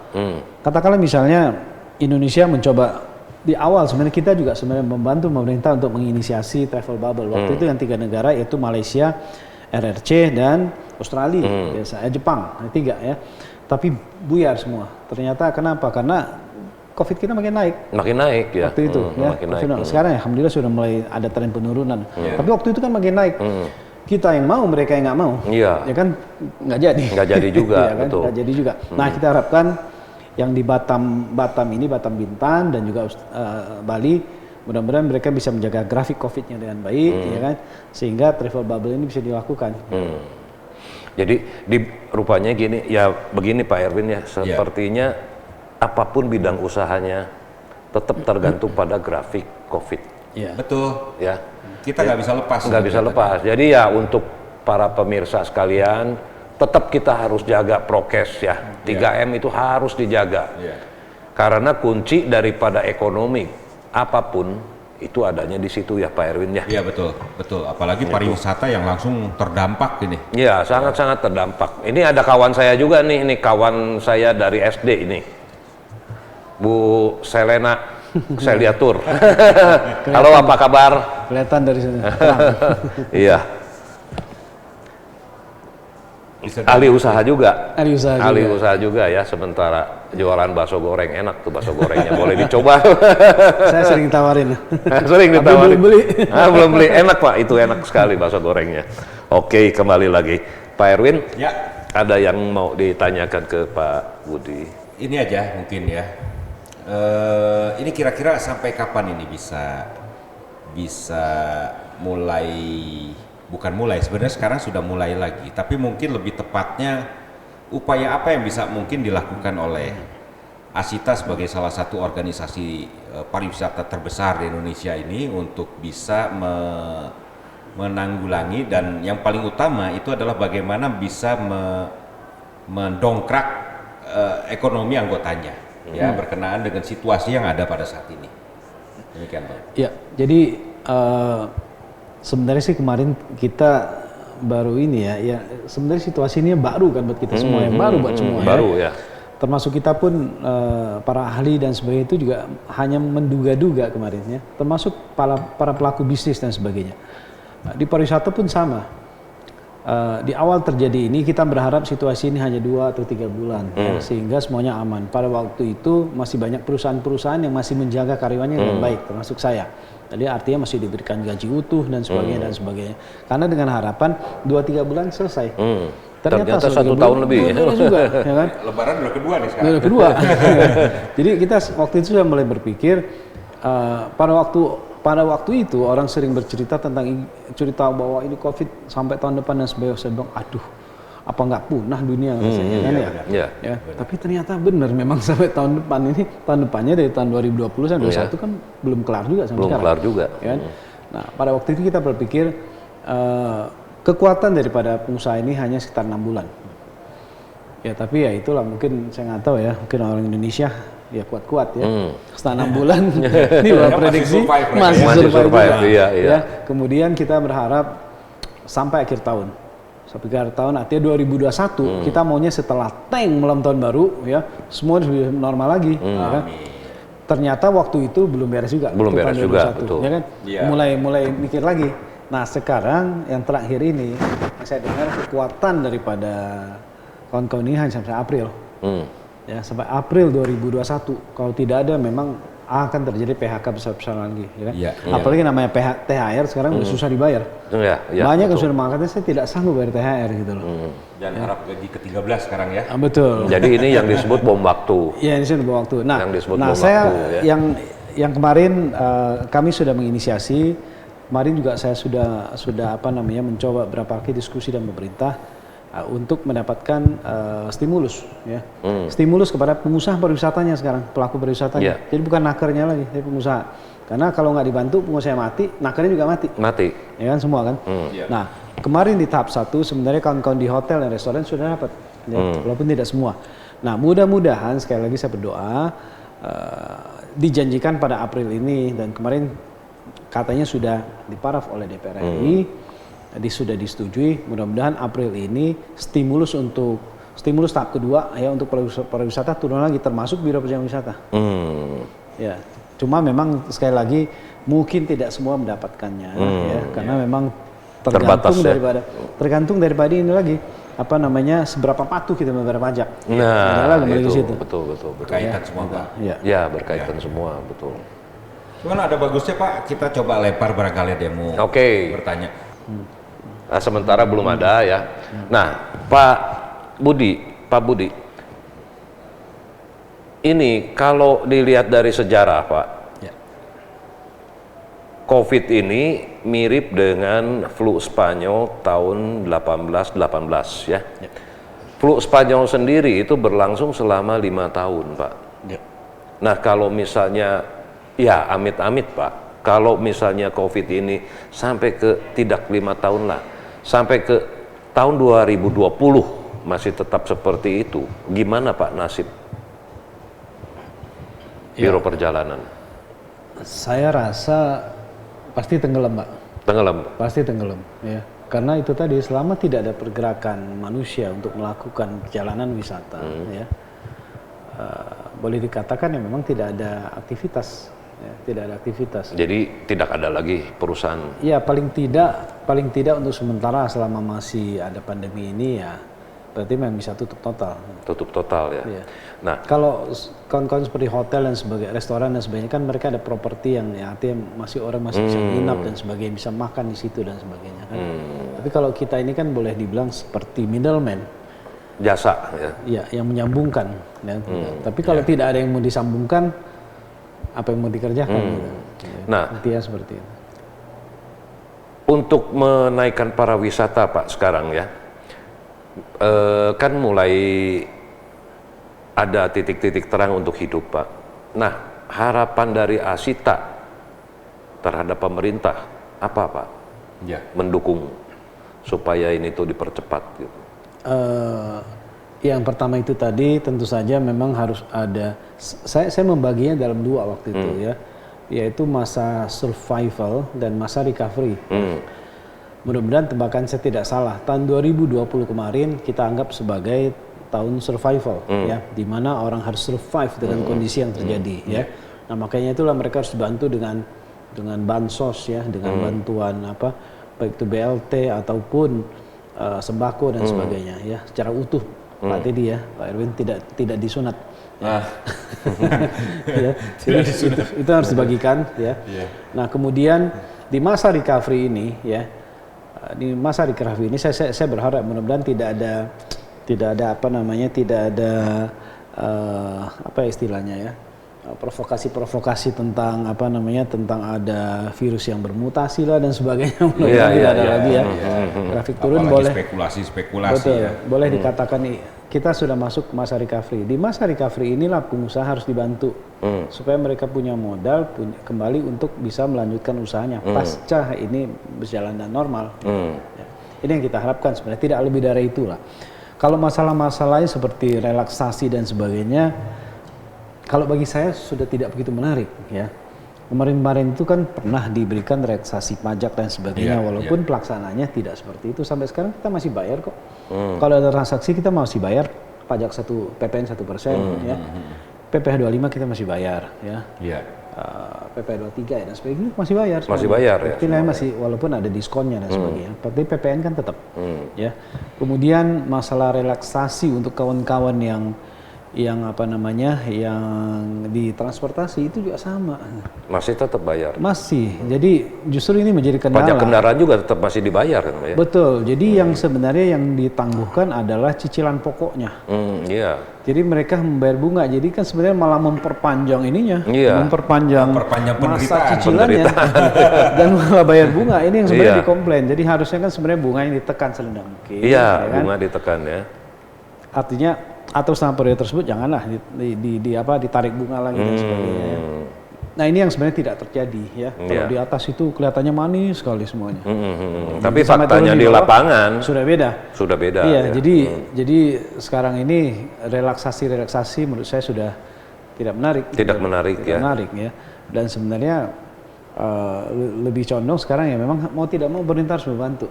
Katakanlah misalnya Indonesia mencoba di awal sebenarnya kita juga sebenarnya membantu pemerintah untuk menginisiasi travel bubble. Waktu itu yang 3 negara yaitu Malaysia, RRC dan Australia, biasa Jepang, 3 ya. Tapi buyar semua. Ternyata kenapa? Karena COVID kita makin naik. Makin naik ya. Waktu itu ya. Makin naik. Sekarang ya, alhamdulillah sudah mulai ada tren penurunan. Tapi waktu itu kan makin naik. Kita yang mau, mereka yang nggak mau. Iya. Ya kan nggak jadi. Nggak jadi juga. Ya kan? Betul. Nggak jadi juga. Nah, kita harapkan yang di Batam ini, Batam Bintan dan juga Bali, mudah-mudahan mereka bisa menjaga grafik COVID-nya dengan baik, ya kan, sehingga travel bubble ini bisa dilakukan. Jadi rupanya gini, ya begini Pak Erwin ya, sepertinya apapun bidang usahanya tetap tergantung pada grafik COVID. Betul. Ya. Kita nggak bisa lepas. Nggak bisa lepas. Jadi ya untuk para pemirsa sekalian, tetap kita harus jaga prokes ya. 3M itu harus dijaga. Karena kunci daripada ekonomi apapun itu adanya di situ ya Pak Erwin ya. Iya betul, betul. Apalagi pariwisata yang langsung terdampak ini. Iya, sangat-sangat terdampak. Ini ada kawan saya juga nih, ini kawan saya dari SD ini. Bu Selena Seliatur. Halo, apa kabar? Kelihatan dari sini. Iya. Ahli usaha juga. Ahli usaha juga ya, sementara jualan bakso goreng, enak tuh bakso gorengnya, boleh dicoba. Saya sering tawarin. Sering ditawarin. Belum beli. Belum beli, enak Pak, itu enak sekali bakso gorengnya. Oke, kembali lagi. Pak Erwin, ada yang mau ditanyakan ke Pak Budi? Ini aja mungkin ya. Ini kira-kira sampai kapan ini bisa mulai, bukan mulai, sebenarnya sekarang sudah mulai lagi, tapi mungkin lebih tepatnya upaya apa yang bisa mungkin dilakukan oleh Asita sebagai salah satu organisasi pariwisata terbesar di Indonesia ini untuk bisa menanggulangi, dan yang paling utama itu adalah bagaimana bisa mendongkrak ekonomi anggotanya ya, berkenaan dengan situasi yang ada pada saat ini. Demikian Pak. Ya, jadi sebenarnya sih kemarin kita baru ini ya sebenarnya situasi ini baru kan buat kita semua, yang baru buat semua baru ya. Termasuk kita pun para ahli dan sebagainya itu juga hanya menduga-duga kemarin ya, termasuk para pelaku bisnis dan sebagainya. Di pariwisata pun sama. Di awal terjadi ini kita berharap situasi ini hanya 2 atau 3 bulan ya, sehingga semuanya aman. Pada waktu itu masih banyak perusahaan-perusahaan yang masih menjaga karyawannya dengan baik, termasuk saya. Jadi artinya masih diberikan gaji utuh dan sebagainya dan sebagainya. Karena dengan harapan 2-3 bulan selesai. Ternyata 1 tahun lebih ya. Juga, ya kan? Lebaran udah kedua nih sekarang. Udah kedua. Jadi kita waktu itu sudah mulai berpikir pada waktu itu orang sering bercerita tentang cerita bahwa ini COVID sampai tahun depan dan sebagainya. Saya bilang, aduh, apa nggak punah dunia rasanya kan ya? Tapi ternyata benar, memang sampai tahun depan ini, tahun depannya dari tahun 2020 sampai 2021 kan belum kelar juga sampai belum sekarang. Kelar juga. Ya kan? Nah, pada waktu itu kita berpikir kekuatan daripada pengusaha ini hanya sekitar 6 bulan. Ya, tapi ya itulah, mungkin saya nggak tahu ya, mungkin orang Indonesia ya kuat-kuat ya. Setelah 6 bulan di luar prediksi masih survive. Ya. Kemudian kita berharap sampai akhir tahun. Sampai akhir tahun artinya 2021 kita maunya setelah tank malam tahun baru ya, semua sudah normal lagi ya kan. Ternyata waktu itu belum beres juga. Belum beres juga, betul. Ya kan? Mulai mikir lagi. Nah, sekarang yang terakhir ini saya dengar kekuatan daripada kawan-kawan ini hanya sampai April. Ya, sampai April 2021. Kalau tidak ada memang akan terjadi PHK besar-besaran lagi, ya kan? Apalagi namanya THR sekarang udah susah dibayar. Banyak yang sudah mengatakan saya tidak sanggup bayar THR gitu loh. Dan harap gaji ke-13 sekarang ya. Betul. Jadi ini yang disebut bom waktu. Iya, ini disebut bom waktu. Nah, saya waktu, yang kemarin kami sudah menginisiasi, kemarin juga saya sudah mencoba beberapa kali diskusi dengan pemerintah untuk mendapatkan stimulus ya. Stimulus kepada pengusaha pariwisatanya sekarang, pelaku pariwisatanya. Jadi bukan nakernya lagi, tapi pengusaha. Karena kalau nggak dibantu pengusaha mati, nakernya juga mati. Ya kan, semua kan. Nah, kemarin di tahap 1 sebenarnya kawan-kawan di hotel dan restoran sudah dapat walaupun tidak semua. Nah, mudah-mudahan sekali lagi saya berdoa dijanjikan pada April ini, dan kemarin katanya sudah diparaf oleh DPR RI, sudah disetujui. Mudah-mudahan April ini stimulus tahap kedua ya untuk pariwisata turun lagi, termasuk biro perjalanan wisata. Ya, cuma memang sekali lagi mungkin tidak semua mendapatkannya ya, karena memang tergantung daripada ini lagi seberapa patuh kita membayar pajak. Nah, itu situ. betul. Berkaitan semua Pak. Ya, berkaitan semua, betul. Cuman ada bagusnya Pak, kita coba lempar barangkali ada yang mau bertanya. Nah, sementara belum ada ya. Nah, Pak Budi, ini kalau dilihat dari sejarah Pak, COVID ini mirip dengan flu Spanyol tahun 1818 ya. Flu Spanyol sendiri itu berlangsung selama 5 tahun Pak. Nah, kalau misalnya, ya amit-amit Pak, kalau misalnya COVID ini sampai ke tidak 5 tahun lah, sampai ke tahun 2020 masih tetap seperti itu, gimana Pak nasib Biro Perjalanan? Saya rasa pasti tenggelam, Pak. Pasti tenggelam, ya. Karena itu tadi, selama tidak ada pergerakan manusia untuk melakukan perjalanan wisata, ya, boleh dikatakan ya memang tidak ada aktivitas, ya, tidak ada aktivitas. Jadi tidak ada lagi perusahaan. Ya, paling tidak untuk sementara selama masih ada pandemi ini ya, berarti memang bisa tutup total. Tutup total ya. Ya. Nah, kalau kawan-kawan seperti hotel dan sebagainya, restoran dan sebagainya, kan mereka ada properti yang ya, artinya orang masih bisa nginap dan sebagainya, bisa makan di situ dan sebagainya kan. Tapi kalau kita ini kan boleh dibilang seperti middleman, jasa ya. Ya, yang menyambungkan. Ya. Tapi kalau tidak ada yang mau disambungkan, apa yang mau dikerjakan? Gitu. Nah, intinya seperti itu. Untuk menaikkan para wisata Pak sekarang ya, kan mulai ada titik-titik terang untuk hidup Pak. Nah, harapan dari Asita terhadap pemerintah apa Pak? Ya. Mendukung supaya ini tuh dipercepat gitu. Yang pertama itu tadi tentu saja memang harus ada, saya membaginya dalam dua waktu itu ya, yaitu masa survival dan masa recovery. Mudah-mudahan tebakan saya tidak salah, tahun 2020 kemarin kita anggap sebagai tahun survival ya, di mana orang harus survive dengan kondisi yang terjadi ya. Nah, makanya itulah mereka harus dibantu dengan bansos ya, dengan bantuan baik itu BLT ataupun sembako dan sebagainya ya, secara utuh. Pak Teddy ya, Pak Erwin tidak disunat. Ya. Ya, itu harus dibagikan ya. Nah, kemudian di masa recovery ini ya, saya berharap mudah-mudahan tidak ada istilahnya ya, provokasi tentang tentang ada virus yang bermutasi lah dan sebagainya. Tidak ada lagi ya. Grafik turun. Apalagi boleh spekulasi betul, ya. boleh dikatakan kita sudah masuk masa recovery. Di masa recovery inilah pengusaha harus dibantu supaya mereka punya modal kembali untuk bisa melanjutkan usahanya pasca ini berjalan dan normal. Ya. Ini yang kita harapkan sebenarnya, tidak lebih dari itulah. Kalau masalah-masalahnya seperti relaksasi dan sebagainya, kalau bagi saya sudah tidak begitu menarik ya. Kemarin-kemarin itu kan pernah diberikan relaksasi pajak dan sebagainya, walaupun pelaksananya tidak seperti itu. Sampai sekarang kita masih bayar kok. Kalau ada transaksi kita masih bayar pajak PPN 1% ya. PPh 25 kita masih bayar ya. PPh 23 dan sebagainya masih bayar. Masih bayar ya. Tapi masih, walaupun ada diskonnya dan sebagainya. Tapi PPN kan tetap ya. Kemudian masalah relaksasi untuk kawan-kawan yang yang di transportasi itu juga sama. Masih tetap bayar. Masih. Jadi justru ini menjadi kendala. Pajak kendaraan juga tetap masih dibayar kan, ya? Betul. Jadi yang sebenarnya yang ditangguhkan adalah cicilan pokoknya. Iya. Jadi mereka membayar bunga. Jadi kan sebenarnya malah memperpanjang ininya, memperpanjang masa cicilannya dan malah bayar bunga. Ini yang sebenarnya dikomplain. Jadi harusnya kan sebenarnya bunga yang ditekan serendah mungkin. Iya, ya kan? bunga ditekan ya. Artinya atau sama periode tersebut janganlah ditarik bunga lagi dan sebagainya. Nah ini yang sebenarnya tidak terjadi ya. Kalau Iya. di atas itu kelihatannya manis sekali semuanya. Tapi Sampai faktanya turun di bawah, lapangan sudah beda. sudah beda. Iya, ya. jadi sekarang ini relaksasi menurut saya sudah tidak menarik. Tidak menarik, Tidak ya. menarik ya. Dan sebenarnya lebih condong sekarang ya memang mau tidak mau pemerintah harus membantu.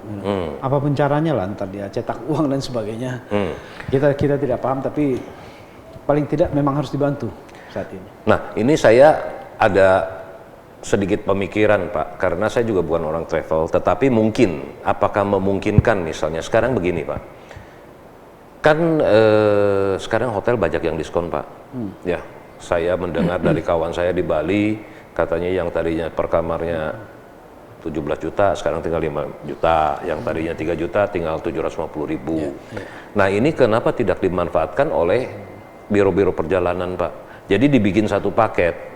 Apapun caranya lah, entar dia cetak uang dan sebagainya. Kita tidak paham, tapi paling tidak memang harus dibantu saat ini. Nah, ini saya ada sedikit pemikiran, Pak, karena saya juga bukan orang travel, tetapi mungkin, apakah memungkinkan misalnya, sekarang begini, Pak, kan sekarang hotel banyak yang diskon, Pak. Ya, saya mendengar dari kawan saya di Bali, katanya yang tadinya per kamarnya 17 juta, sekarang tinggal 5 juta, yang tadinya 3 juta tinggal 750.000. Nah, ini kenapa tidak dimanfaatkan oleh biro-biro perjalanan, Pak? Jadi dibikin satu paket.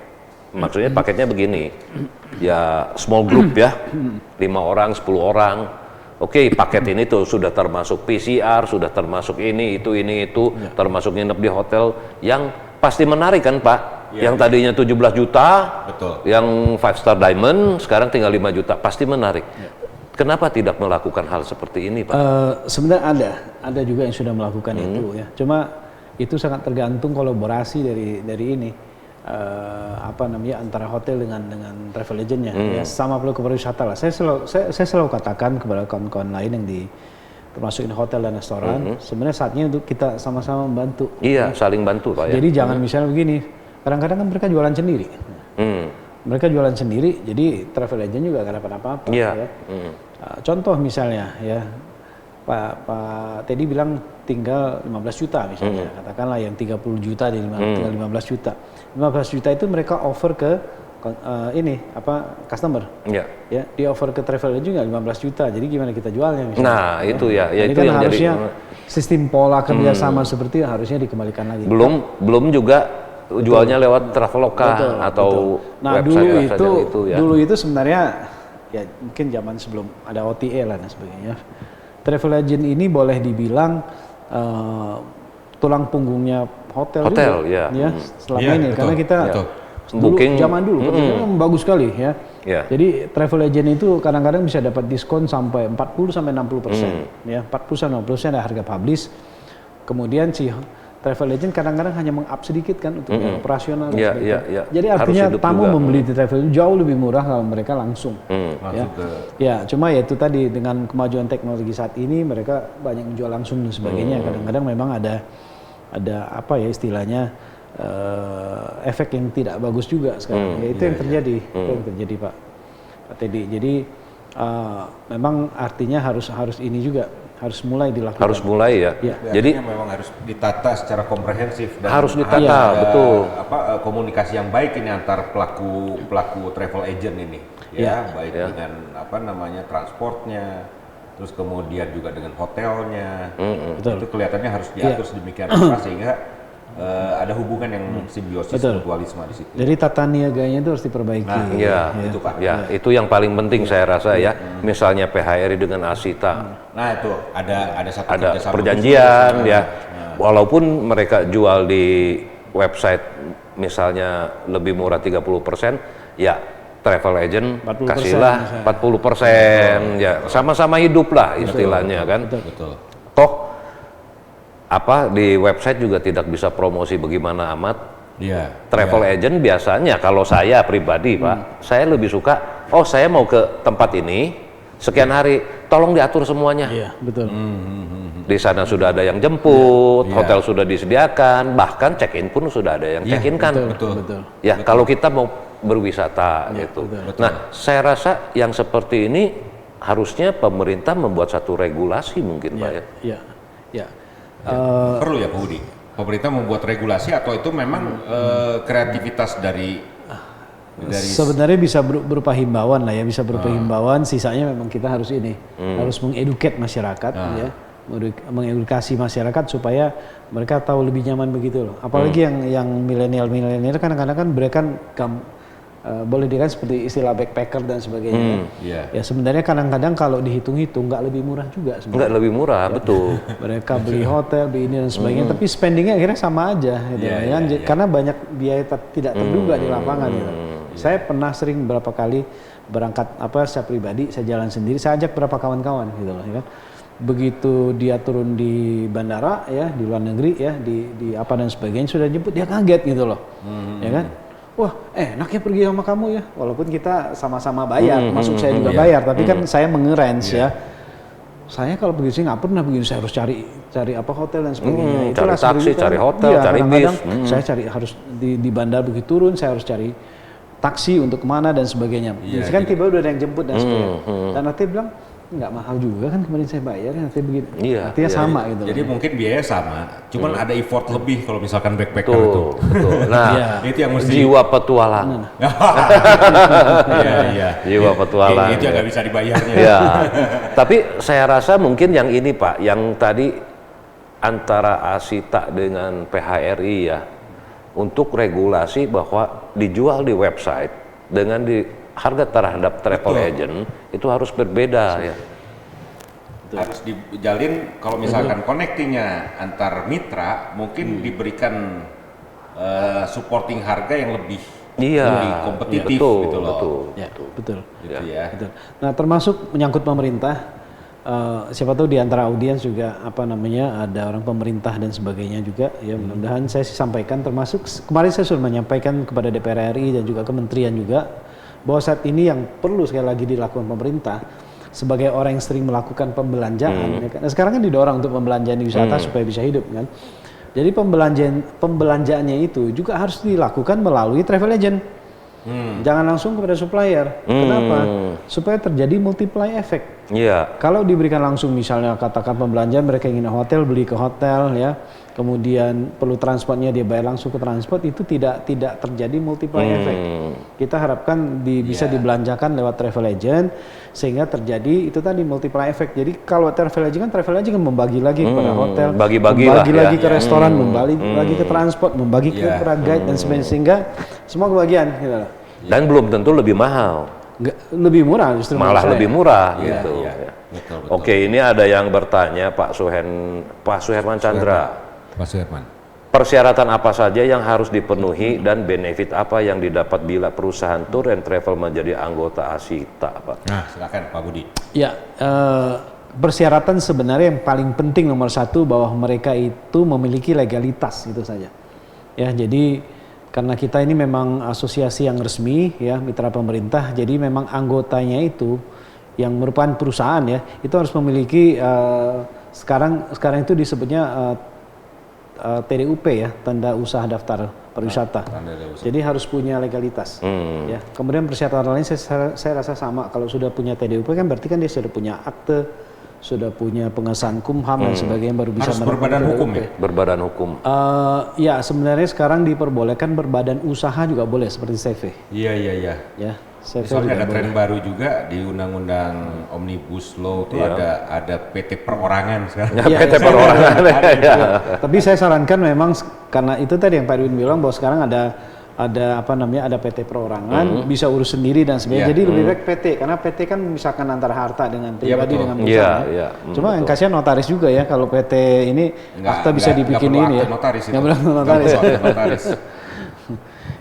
Maksudnya paketnya begini, ya small group ya, 5 orang, 10 orang. Oke, paket ini tuh sudah termasuk PCR, sudah termasuk ini, itu, termasuk nginep di hotel, yang pasti menarik kan Pak? Yang tadinya 17 juta, Betul. yang 5 star diamond, sekarang tinggal 5 juta, pasti menarik. Kenapa tidak melakukan hal seperti ini Pak? Sebenarnya ada juga yang sudah melakukan itu ya. Cuma itu sangat tergantung kolaborasi dari ini. Antara hotel dengan travel agentnya ya, sama pelaku pariwisata lah. Saya selalu katakan kepada kawan-kawan lain yang termasuk di hotel dan restoran, sebenarnya saatnya untuk kita sama-sama membantu. Iya, saling bantu Pak ya. Jadi jangan misalnya begini, kadang-kadang kan mereka jualan sendiri. Mereka jualan sendiri, jadi travel agent juga gak dapat apa-apa. Iya. Ya. Contoh misalnya ya, Pak Teddy bilang tinggal 15 juta misalnya, katakanlah yang 30 juta di tinggal 15 juta. 15 juta itu mereka offer ke customer. Iya. Ya, di offer ke travel agent juga 15 juta. Jadi gimana kita jualnya misalnya? Nah, itu ya Jadi itu kan yang harusnya jadi sistem pola kerjasama seperti itu harusnya dikembalikan lagi. belum juga jualnya lewat Traveloka atau Nah website dulu ya. dulu itu sebenarnya ya mungkin zaman sebelum ada OTA lah dan sebagainya. Travel agent ini boleh dibilang tulang punggungnya hotel juga, ya. Selama Iya, ini betul, karena kita betul. dulu, Booking, zaman dulu memang bagus sekali ya. Ya. Jadi travel agent itu kadang-kadang bisa dapat diskon sampai 40 sampai 60%. Ya, 40 sampai 60% ada harga publish. Kemudian si travel agent kadang-kadang hanya meng-up sedikit kan untuk biaya operasional. Dan Iya, sebagainya. iya. Jadi Harus artinya hidup tamu juga. membeli di travel itu jauh lebih murah kalau mereka langsung. Langsung ke Ya, cuma ya itu tadi dengan kemajuan teknologi saat ini mereka banyak menjual langsung dan sebagainya. Kadang-kadang memang ada apa ya istilahnya efek yang tidak bagus juga sekarang. Ya itu yang terjadi, itu yang terjadi Pak Teddy. Jadi memang artinya harus ini juga harus mulai dilakukan. Harus mulai ya. Ya. Jadi artinya memang harus ditata secara komprehensif dan Harus ditata, ada, betul. Komunikasi yang baik ini antar pelaku travel agent ini ya, baik Ya. dengan transportnya, terus kemudian juga dengan hotelnya. Betul. Itu kelihatannya harus diatur sedemikian rupa sehingga ada hubungan yang simbiosis Betul. mutualisme di situ. Jadi tata niaganya itu harus diperbaiki. Nah, ya, itu Pak. ya itu yang paling penting saya rasa ya. Misalnya PHRI dengan Asita. Nah itu ada satu Ada kerjasama perjanjian khusus. ya. Walaupun mereka jual di website misalnya lebih murah 30%, ya travel agent 40% kasihlah misalnya. 40%, ya sama-sama hidup lah istilahnya kan. Betul. Toh di website juga tidak bisa promosi bagaimana amat. Iya. Travel agent biasanya kalau saya pribadi Pak, saya lebih suka, saya mau ke tempat ini sekian hari, tolong diatur semuanya. Iya, betul. Di sana sudah ada yang jemput, Iya. hotel sudah disediakan, bahkan check-in pun sudah ada yang Iya, check-in kan. Betul. Ya kalau kita mau berwisata gitu. betul. Nah, saya rasa yang seperti ini harusnya pemerintah membuat satu regulasi mungkin Pak ya. Iya. Perlu ya Pak Budi? Pemerintah membuat regulasi atau itu memang kreativitas dari Sebenarnya bisa berupa himbauan lah ya, bisa berupa himbauan. Sisanya memang kita harus harus mengeduket masyarakat, ya, mengedukasi masyarakat supaya mereka tahu lebih nyaman begitu loh. Apalagi yang milenial kadang-kadang kan mereka boleh dikatakan seperti istilah backpacker dan sebagainya. Iya. Ya sebenarnya kadang-kadang kalau dihitung-hitung nggak lebih murah juga sebenarnya. Nggak lebih murah, betul. Mereka beli hotel, beli ini dan sebagainya, tapi spendingnya akhirnya sama aja, gitu Iya, kan? iya. Karena banyak biaya tidak terduga di lapangan, gitu. Saya pernah sering berapa kali berangkat secara pribadi, saya jalan sendiri, saya ajak berapa kawan-kawan gitu loh, ya kan. Begitu dia turun di bandara ya, di luar negeri ya, di apa dan sebagainya sudah jemput, dia kaget gitu loh. Ya kan? Wah, enaknya pergi sama kamu ya. Walaupun kita sama-sama bayar, masuk saya juga bayar, tapi kan saya mengerens ya. Saya kalau pergi sini nggak pernah begini, saya harus cari apa hotel dan sebagainya. Cari taksi, cari hotel, iya, cari bis. Saya cari harus di bandar begitu turun, saya harus cari taksi untuk kemana dan sebagainya. Jadi kan tiba udah ada yang jemput dan sebagainya. Dan nanti bilang nggak mahal juga kan kemarin saya bayar, nanti begitu. Artinya sama gitu. Jadi mungkin biaya sama, cuman ada effort lebih kalau misalkan backpacker itu. Betul. Nah, itu yang mesti jiwa petualang. Iya. Jiwa petualang. Itu yang nggak bisa dibayarnya. Ya. Tapi saya rasa mungkin yang ini Pak, yang tadi antara Asita dengan PHRI ya, untuk regulasi bahwa dijual di website dengan di harga terhadap travel agent itu harus berbeda ya. Harus dijalin kalau misalkan connectingnya antar mitra mungkin diberikan supporting harga yang lebih kompetitif gitu loh. Betul. Gitu ya. Betul. Nah, termasuk menyangkut pemerintah, siapa tahu di antara audiens juga ada orang pemerintah dan sebagainya juga ya, mudah-mudahan saya sampaikan, termasuk kemarin saya sudah menyampaikan kepada DPR RI dan juga kementerian juga bahwa saat ini yang perlu sekali lagi dilakukan pemerintah sebagai orang yang sering melakukan pembelanjaan ya kan? Nah, sekarang kan didorong untuk pembelanjaan di wisata supaya bisa hidup kan. Jadi pembelanjaannya itu juga harus dilakukan melalui travel agent. Jangan langsung kepada supplier. Kenapa? Supaya terjadi multiply effect. Kalau diberikan langsung, misalnya katakan pembelanjaan mereka ingin hotel, beli ke hotel ya, kemudian perlu transportnya dia bayar langsung ke transport, itu tidak terjadi multiply effect. Kita harapkan bisa dibelanjakan lewat travel agent sehingga terjadi itu tadi multiply effect. Jadi kalau travel agent kan membagi lagi kepada hotel, bagi-bagi lagi ke restoran, membagi lagi ke transport, membagi ke guide dan sebagainya, sehingga semua kebagian gitu. Dan belum tentu lebih mahal. Lebih murah justru. Malah lebih murah gitu. Betul. Oke, ini ada yang bertanya Pak Suherman Chandra. Pak Suherman. Persyaratan apa saja yang harus dipenuhi dan benefit apa yang didapat bila perusahaan tour and travel menjadi anggota Asita, Pak? Nah, silakan Pak Budi. Ya, persyaratan sebenarnya yang paling penting nomor satu bahwa mereka itu memiliki legalitas, itu saja. Ya, jadi karena kita ini memang asosiasi yang resmi ya, mitra pemerintah, jadi memang anggotanya itu yang merupakan perusahaan ya, itu harus memiliki sekarang itu disebutnya TDUP ya, tanda usaha daftar pariwisata. Jadi harus punya legalitas. Ya. Kemudian persyaratan lain saya rasa sama, kalau sudah punya TDUP kan berarti kan dia sudah punya akte, sudah punya pengesahan Kumham dan sebagainya, baru bisa harus berbadan hukum ya? Berbadan hukum. Ya, sebenarnya sekarang diperbolehkan berbadan usaha juga boleh seperti CV. Iya. Ya, soalnya ada tren baru juga di Undang-Undang Omnibus Law itu ada PT perorangan sekarang. PT perorangan. Tapi saya sarankan memang karena itu tadi yang Pak Edwin bilang bahwa sekarang ada PT perorangan, bisa urus sendiri dan sebagainya. Jadi lebih baik PT, karena PT kan misalkan antara harta dengan pribadi dengan perusahaan. Cuma yang kasihan notaris juga ya, kalau PT ini akta bisa dibikin ini ya. Nggak perlu notaris.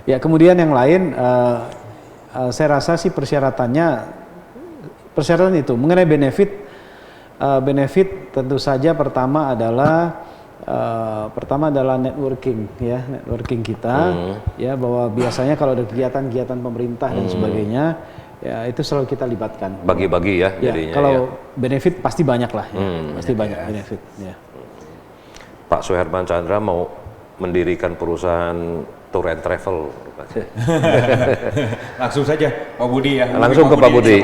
Ya, kemudian yang lain saya rasa sih persyaratan itu mengenai benefit tentu saja pertama adalah networking ya, networking kita ya, bahwa biasanya kalau ada kegiatan-kegiatan pemerintah dan sebagainya ya itu selalu kita libatkan. Bagi-bagi ya jadinya. Kalau benefit pasti banyak lah ya, pasti banyak benefit ya. Pak Suherman Chandra mau mendirikan perusahaan tour and travel. Langsung saja Pak Budi ya. Langsung ke Pak Budi.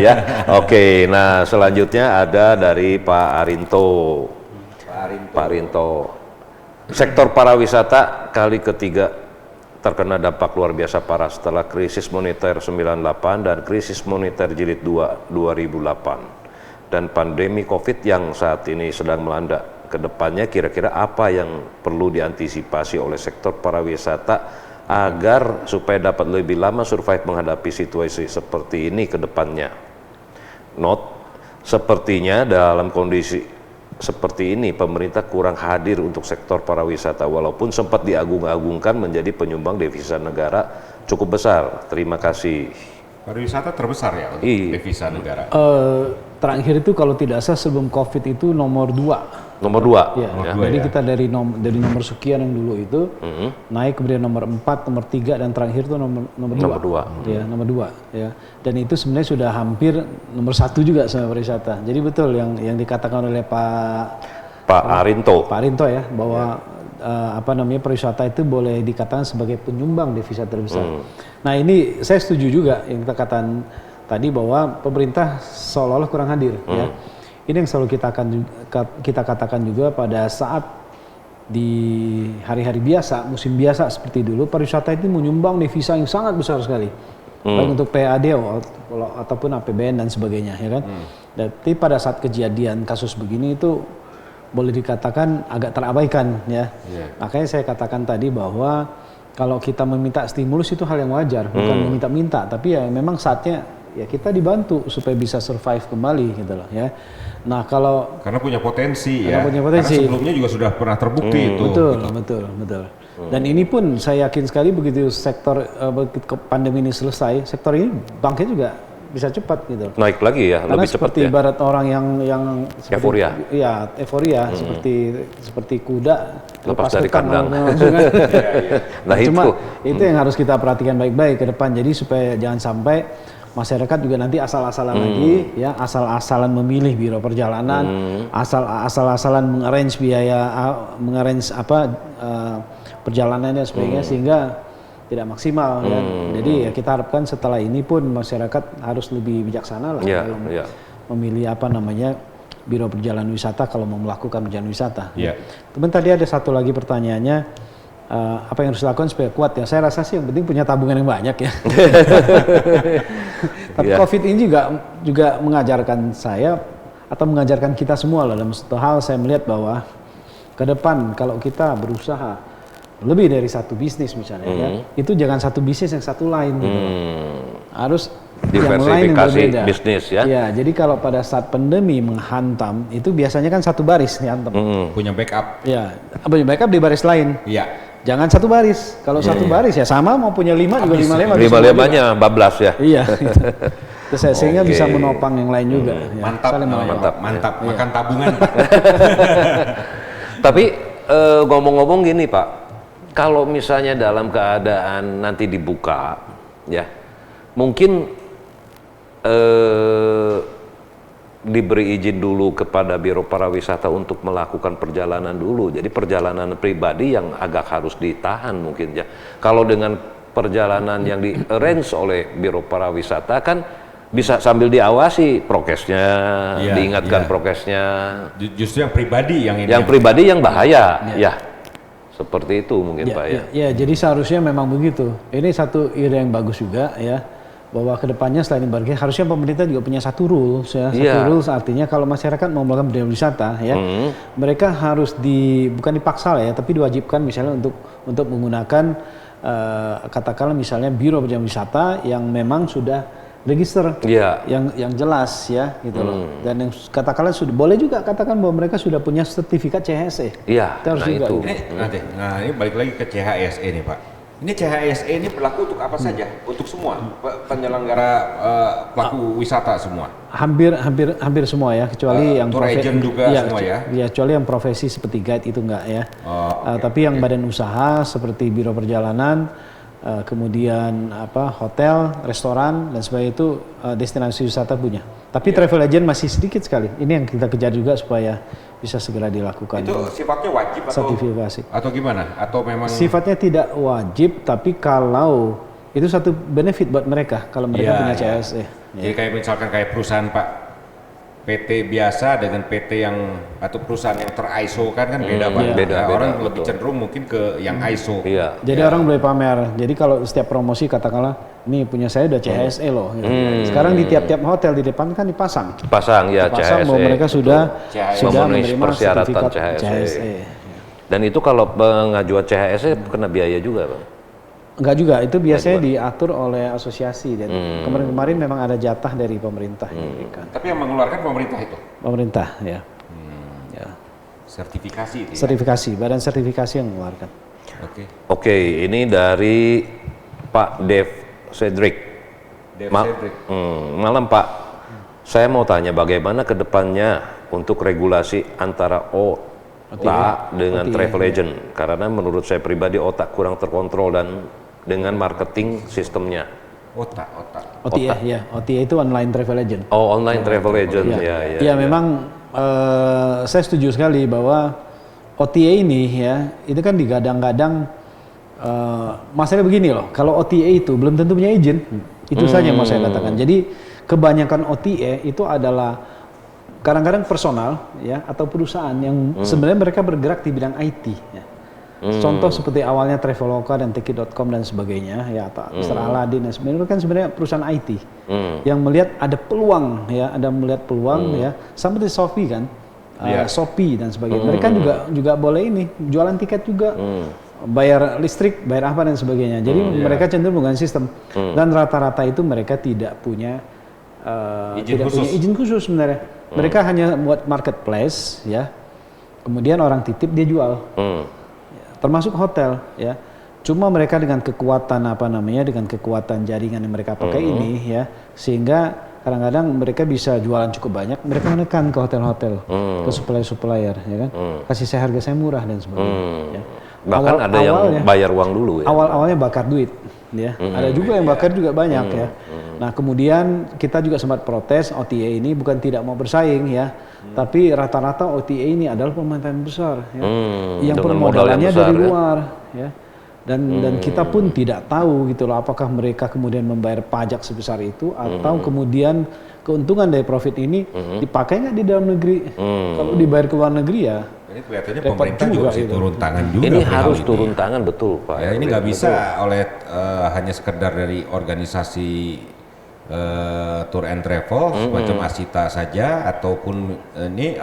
Ya. Oke, nah selanjutnya ada dari Pak Arinto. Pak Rinto, sektor pariwisata kali ketiga terkena dampak luar biasa parah setelah krisis moneter 98 dan krisis moneter jilid 2 2008 dan pandemi COVID yang saat ini sedang melanda. Kedepannya kira-kira apa yang perlu diantisipasi oleh sektor pariwisata agar supaya dapat lebih lama survive menghadapi situasi seperti ini ke depannya? Sepertinya dalam kondisi seperti ini pemerintah kurang hadir untuk sektor pariwisata walaupun sempat diagung-agungkan menjadi penyumbang devisa negara cukup besar. Terima kasih. Pariwisata terbesar ya untuk Iya. devisa negara. Terakhir itu kalau tidak salah sebelum COVID itu nomor 2. Nomor 2. Ya, jadi kita dari nomor sekian yang dulu itu naik kemudian nomor 4, nomor 3 dan terakhir itu nomor 2. Nomor 2. Ya, nomor 2 ya. Dan itu sebenarnya sudah hampir nomor 1 juga sama pariwisata. Jadi betul yang dikatakan oleh Pak Arinto. Pak Arinto ya bahwa pariwisata itu boleh dikatakan sebagai penyumbang devisa terbesar. Nah, ini saya setuju juga yang kita katakan tadi bahwa pemerintah seolah-olah kurang hadir ya. Ini yang selalu kita katakan juga pada saat di hari-hari biasa, musim biasa seperti dulu, pariwisata itu menyumbang devisa yang sangat besar sekali. Baik untuk PAD ataupun APBN dan sebagainya ya kan. Tapi pada saat kejadian kasus begini itu boleh dikatakan agak terabaikan ya. Makanya saya katakan tadi bahwa kalau kita meminta stimulus itu hal yang wajar, bukan meminta-minta, tapi ya memang saatnya ya kita dibantu supaya bisa survive kembali gitu loh ya. Nah, karena punya potensi karena ya. punya potensi. Karena sebelumnya juga sudah pernah terbukti itu. Betul. Dan ini pun saya yakin sekali begitu begitu pandemi ini selesai, sektor ini bangkit juga bisa cepat gitu. Naik lagi ya, Karena lebih cepat seperti ya. ibarat orang yang Euforia. Iya, euforia seperti kuda Lepas dari kandang. Nah, cuma itu yang harus kita perhatikan baik-baik ke depan. Jadi supaya jangan sampai masyarakat juga nanti asal-asalan lagi ya, asal-asalan memilih biro perjalanan, asal-asalan mengarrange perjalanannya sebagainya sehingga tidak maksimal ya. Jadi ya kita harapkan setelah ini pun masyarakat harus lebih bijaksana lah dalam memilih biro perjalanan wisata kalau mau melakukan perjalanan wisata. Teman tadi ada satu lagi pertanyaannya, apa yang harus dilakukan supaya kuat ya? Saya rasa sih yang penting punya tabungan yang banyak ya. Tapi COVID ini juga mengajarkan saya atau mengajarkan kita semua lah dalam satu hal. Saya melihat bahwa ke depan kalau kita berusaha lebih dari satu bisnis misalnya ya, itu jangan satu bisnis yang satu lain gitu. Harus diversifikasi bisnis ya. Ya, jadi kalau pada saat pandemi menghantam itu biasanya kan satu baris dihantam. Punya backup. Ya, punya backup di baris lain. Iya. Jangan satu baris. Kalau satu baris ya sama, mau punya 5 juga 5 5-5-nya bablas ya. Iya. Terus sehingga bisa menopang yang lain juga. Ya. Mantap. Makan tabungan. Tapi ngomong-ngomong gini Pak, kalau misalnya dalam keadaan nanti dibuka, ya mungkin diberi izin dulu kepada Biro Pariwisata untuk melakukan perjalanan dulu. Jadi perjalanan pribadi yang agak harus ditahan mungkin ya. Kalau dengan perjalanan yang di-arrange oleh Biro Pariwisata kan bisa sambil diawasi prokesnya, diingatkan prokesnya. Justru yang pribadi yang pribadi yang bahaya, ya. Seperti itu mungkin Pak ya. Ya, jadi seharusnya memang begitu. Ini satu ide yang bagus juga ya, bahwa kedepannya selain berbagai harusnya pemerintah juga punya satu rules ya. Satu rules artinya kalau masyarakat mau melakukan perjalanan wisata ya, mereka harus bukan dipaksa lah ya, tapi diwajibkan misalnya untuk menggunakan katakanlah misalnya biro perjalanan wisata yang memang sudah register yang jelas ya gitu loh. Dan yang katakanlah sudah boleh juga katakan bahwa mereka sudah punya sertifikat CHSE. Iya. Itu. Ini balik lagi ke CHSE nih Pak. Ini CHSE ini berlaku untuk apa saja? Untuk semua penyelenggara pelaku wisata semua. Hampir semua ya, kecuali yang tour agent juga semua ya. Ya, kecuali yang profesi seperti guide itu enggak ya. Tapi yang badan usaha seperti biro perjalanan, kemudian hotel, restoran dan sebagainya itu destinasi wisata punya. Tapi travel agent masih sedikit sekali. Ini yang kita kejar juga supaya bisa segera dilakukan. Itu sifatnya wajib sertifikasi atau gimana? Atau memang sifatnya tidak wajib, tapi kalau itu satu benefit buat mereka kalau mereka punya CHSE. Jadi kayak misalkan kayak perusahaan Pak PT biasa dengan PT yang atau perusahaan yang ter-ISO kan beda Pak. Beda, orang betul. lebih cenderung mungkin ke yang ISO. Iya. Jadi orang boleh pamer. Jadi kalau setiap promosi katakanlah, ini punya saya udah CHSE loh. Gitu. Sekarang di tiap-tiap hotel di depan kan dipasang. CHSE. Bahwa mereka sudah memenuhi menerima persyaratan sertifikat CHSE. Dan itu kalau pengajuan CHSE kena biaya juga Bang? Enggak juga, itu biasanya diatur oleh asosiasi dan kemarin-kemarin memang ada jatah dari pemerintah yang diberikan. Tapi yang mengeluarkan pemerintah itu? Pemerintah, ya. Sertifikasi itu ya? Sertifikasi, badan sertifikasi yang mengeluarkan. Oke, ini dari Pak Dev Cedric. Cedric. Malam Pak, saya mau tanya bagaimana ke depannya untuk regulasi antara OTA dengan travel agent, karena menurut saya pribadi OTA kurang terkontrol dan dengan marketing sistemnya. OTA. OTA ya, OTA itu online travel agent. Oh, online travel agent, ya. Ya, memang saya setuju sekali bahwa OTA ini ya, itu kan digadang-gadang masalahnya begini loh, kalau OTA itu belum tentu punya izin, itu saja yang mau saya katakan. Jadi kebanyakan OTA itu adalah kadang-kadang personal ya atau perusahaan yang sebenarnya mereka bergerak di bidang IT. Ya. Contoh seperti awalnya Traveloka dan Tiket.com dan sebagainya ya, atau Mr. Aladin dan sebagainya, itu kan sebenarnya perusahaan IT yang melihat ada peluang ya, ya, sama seperti Shopee kan, Shopee dan sebagainya. Mereka juga boleh ini jualan tiket juga, bayar listrik, bayar apa dan sebagainya. Jadi mereka cenderung menggunakan sistem dan rata-rata itu mereka tidak punya izin khusus sebenarnya. Mereka hanya buat marketplace ya, kemudian orang titip dia jual. Termasuk hotel ya, cuma mereka dengan kekuatan dengan kekuatan jaringan yang mereka pakai ini ya, sehingga kadang-kadang mereka bisa jualan cukup banyak, mereka menekan ke hotel-hotel, ke supplier ya kan, kasih saya harga saya murah dan sebagainya. Ya. Bahkan ada yang bayar uang dulu ya. Awalnya bakar duit ya, ada juga yang bakar juga banyak ya. Nah kemudian kita juga sempat protes OTA ini bukan tidak mau bersaing ya, tapi rata-rata OTA ini adalah pemain besar ya, yang permodalannya dari luar ya, dan kita pun tidak tahu gitu loh, apakah mereka kemudian membayar pajak sebesar itu atau kemudian keuntungan dari profit ini dipakai nggak di dalam negeri. Kalau dibayar ke luar negeri ya ini kelihatannya pemerintah juga harus turun tangan juga. Ini harus turun tangan, betul Pak. Ya, ini nggak bisa oleh hanya sekedar dari organisasi tour and travel semacam Asita saja, ataupun ini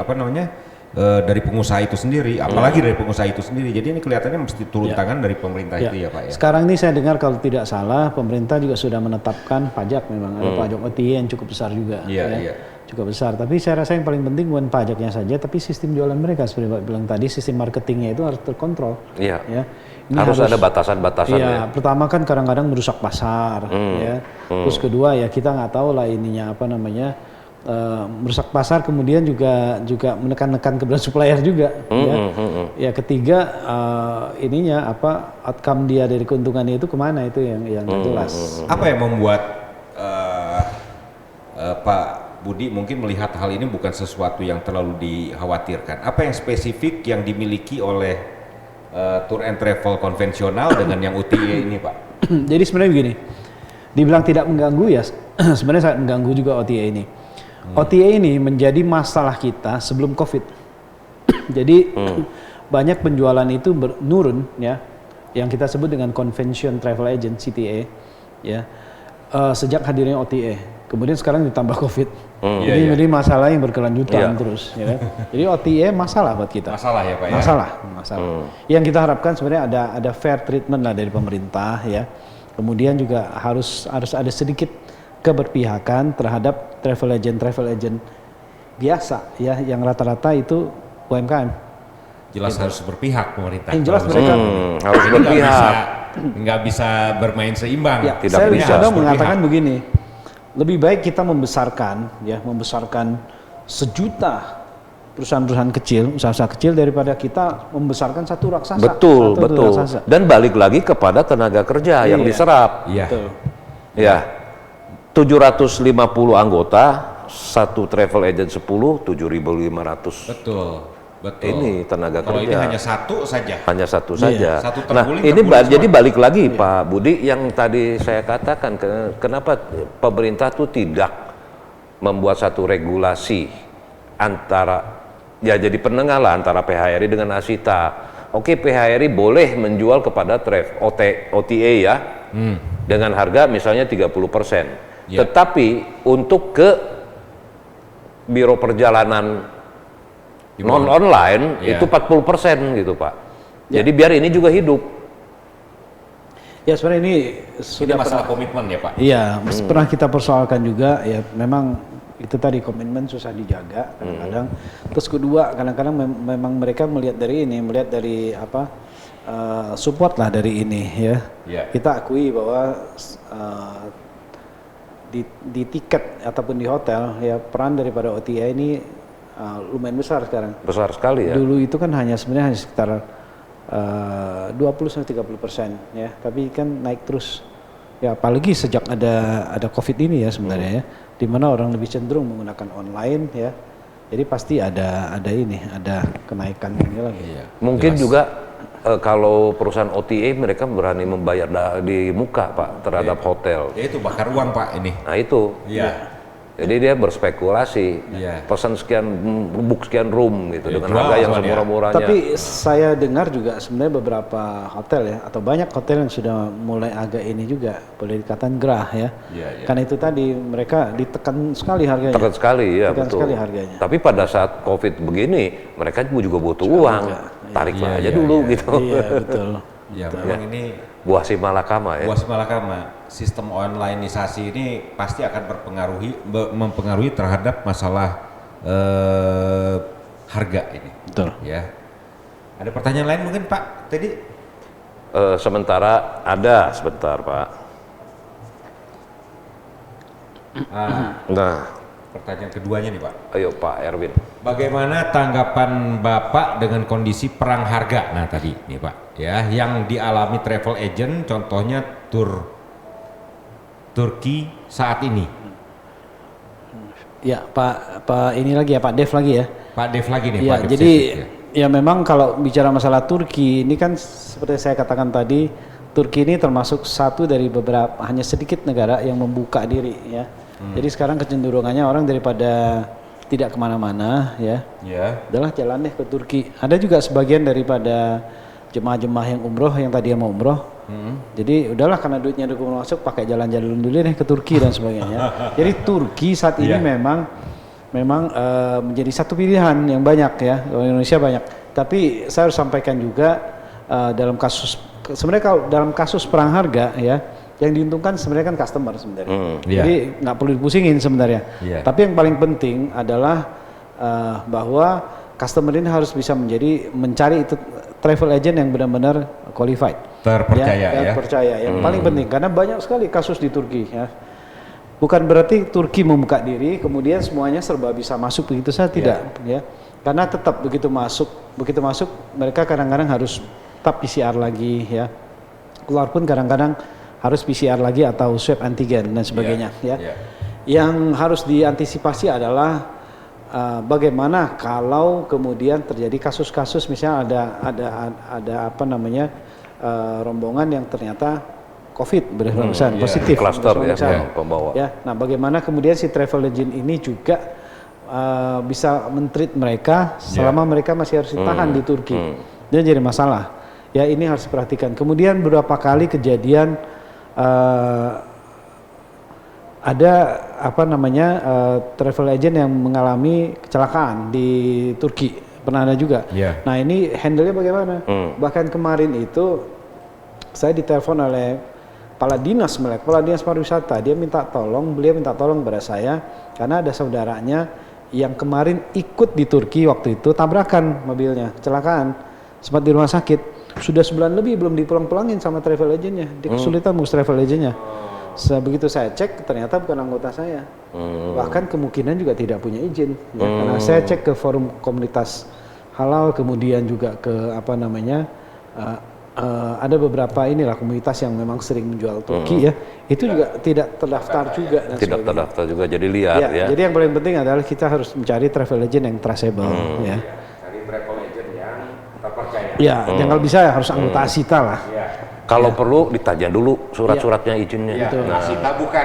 dari pengusaha itu sendiri, apalagi dari pengusaha itu sendiri. Jadi ini kelihatannya mesti turun tangan dari pemerintah itu ya Pak ya. Sekarang ini saya dengar kalau tidak salah pemerintah juga sudah menetapkan pajak, memang ada pajak OTA yang cukup besar juga. Cukup besar. Tapi saya rasa yang paling penting bukan pajaknya saja, tapi sistem jualan mereka seperti Pak bilang tadi, sistem marketingnya itu harus terkontrol. Iya. Ya. Harus ada batasan-batasan. Iya. Pertama kan kadang-kadang merusak pasar. Ya. Terus kedua ya kita nggak tahu lah ininya merusak pasar, kemudian juga menekan-nekan kepada supplier juga. Ya ketiga outcome dia dari keuntungannya itu kemana, itu yang nggak jelas. Apa yang membuat Pak Budi mungkin melihat hal ini bukan sesuatu yang terlalu dikhawatirkan? Apa yang spesifik yang dimiliki oleh tour and travel konvensional dengan yang OTA ini Pak? Jadi sebenarnya begini, dibilang tidak mengganggu ya, sebenarnya sangat mengganggu juga OTA ini. OTA ini menjadi masalah kita sebelum COVID. Jadi banyak penjualan itu menurun ya, yang kita sebut dengan convention travel agent (CTA) ya, sejak hadirnya OTA. Kemudian sekarang ditambah COVID. Jadi masalah yang berkelanjutan terus. Ya kan? Jadi OTA masalah buat kita. Masalah ya Pak ya? Masalah. Yang kita harapkan sebenarnya ada fair treatment lah dari pemerintah ya. Kemudian juga harus ada sedikit keberpihakan terhadap travel agent biasa ya, yang rata-rata itu UMKM. Jelas harus berpihak pemerintah. Yang jelas mereka harus berpihak. Nggak bisa bermain seimbang. Ya, saya kadang mengatakan begini, lebih baik kita membesarkan 1.000.000 perusahaan-perusahaan kecil, usaha-usaha kecil, daripada kita membesarkan satu raksasa. Betul. Dan balik lagi kepada tenaga kerja yang diserap. Iya. Ya. 750 anggota, satu travel agent 10, 7.500. Betul. Ini tenaga kerja. Kalau ini hanya satu saja. Nah, ini jadi balik lagi Pak Budi yang tadi saya katakan, kenapa pemerintah tuh tidak membuat satu regulasi antara, ya jadi penengah lah antara PHRI dengan Asita. Oke, PHRI boleh menjual kepada OTA ya, dengan harga misalnya 30%. Tetapi untuk ke biro perjalanan non-online itu 40% gitu Pak. Jadi biar ini juga hidup. Ya sebenarnya ini sudah masalah komitmen ya Pak? Iya, pernah kita persoalkan juga ya, memang itu tadi komitmen susah dijaga kadang-kadang. Terus kedua kadang-kadang memang mereka melihat dari support lah dari ini ya. Ya. Kita akui bahwa di tiket ataupun di hotel ya peran daripada OTA ini lumayan besar sekarang. Besar sekali ya. Dulu itu kan sebenarnya hanya sekitar 20-30% ya, tapi kan naik terus. Ya apalagi sejak ada COVID ini ya sebenarnya ya, di mana orang lebih cenderung menggunakan online ya. Jadi pasti ada kenaikan ini lagi. Iya. Mungkin juga kalau perusahaan OTA mereka berani membayar di muka Pak terhadap hotel. Ya itu bakar uang Pak ini. Nah itu. Iya. Jadi dia berspekulasi, Iya. pesan sekian, book sekian room gitu dengan jual harga yang soalnya. semurah-murahnya. Tapi saya dengar juga sebenarnya beberapa hotel ya, atau banyak hotel yang sudah mulai agak ini juga, boleh dikatakan gerah ya. Iya, iya. Karena itu tadi mereka ditekan sekali harganya. Tekan sekali ya, Tekan betul. sekali harganya. Tapi pada saat COVID begini, mereka juga butuh uang, tariklah aja dulu gitu. Iya betul. Ya memang ini Buah si malakama ya. buah malakama. Sistem onlineisasi ini pasti akan mempengaruhi terhadap masalah harga ini. Betul. Ya. Ada pertanyaan lain mungkin Pak tadi? Sebentar Pak. Nah, Pertanyaan keduanya nih Pak. ayo Pak Erwin. Bagaimana tanggapan Bapak dengan kondisi perang harga? Nah tadi nih Pak, ya yang dialami travel agent, contohnya Turki saat ini. Ya Pak ini lagi ya Pak Dev lagi ya. Pak Dev lagi nih. Ya Pak Dev jadi Sevik, ya. ya memang kalau bicara masalah Turki ini kan seperti saya katakan tadi, Turki ini termasuk satu dari beberapa hanya sedikit negara yang membuka diri ya. Jadi sekarang kecenderungannya orang daripada tidak kemana-mana ya, adalah jalan deh ke Turki. Ada juga sebagian daripada jemaah-jemaah yang umroh yang tadi mau umroh. Jadi udahlah karena duitnya udah masuk pakai jalan-jalan dulu deh ke Turki dan sebagainya. Jadi Turki saat ini memang menjadi satu pilihan yang banyak ya. Orang Indonesia banyak. Tapi saya harus sampaikan juga dalam kasus sebenarnya kalau dalam kasus perang harga ya, yang diuntungkan sebenarnya kan customer sebenarnya. Jadi nggak perlu dipusingin sebenarnya. Tapi yang paling penting adalah bahwa customer ini harus bisa mencari itu travel agent yang benar-benar qualified, terpercaya terpercaya. Yang paling penting karena banyak sekali kasus di Turki ya. Bukan berarti Turki membuka diri kemudian semuanya serba bisa masuk begitu saja tidak ya. Karena tetap begitu masuk mereka kadang-kadang harus tetap PCR lagi ya. Keluar pun kadang-kadang harus PCR lagi atau swab antigen dan sebagainya ya. Yang harus diantisipasi adalah bagaimana kalau kemudian terjadi kasus-kasus misalnya ada rombongan yang ternyata COVID bersangkutan positif, cluster ya, pembawa. Ya, nah bagaimana kemudian si travel agent ini juga bisa men-treat mereka selama mereka masih harus ditahan di Turki. Dia jadi masalah. Ya ini harus diperhatikan. Kemudian beberapa kali kejadian ada travel agent yang mengalami kecelakaan di Turki, pernah ada juga. Nah ini handle-nya bagaimana? Bahkan kemarin itu saya ditelepon oleh kepala dinas pariwisata, beliau minta tolong kepada saya karena ada saudaranya yang kemarin ikut di Turki waktu itu tabrakan mobilnya, kecelakaan, sempat di rumah sakit. Sudah sebulan lebih belum dipulang-pulangin sama travel agentnya, dia kesulitan mengurus travel agentnya. Begitu saya cek ternyata bukan anggota saya, bahkan kemungkinan juga tidak punya izin. Ya, karena saya cek ke forum komunitas halal, kemudian juga ke ada beberapa komunitas yang memang sering menjual Turki ya, itu juga tidak terdaftar juga. Dan tidak terdaftar juga, jadi liar ya. Jadi yang paling penting adalah kita harus mencari travel agent yang traceable ya. Cari travel agent yang terpercaya. Ya, yang kalau bisa ya harus anggota ASITA lah. Kalau perlu ditanya dulu surat-suratnya izinnya. Nah,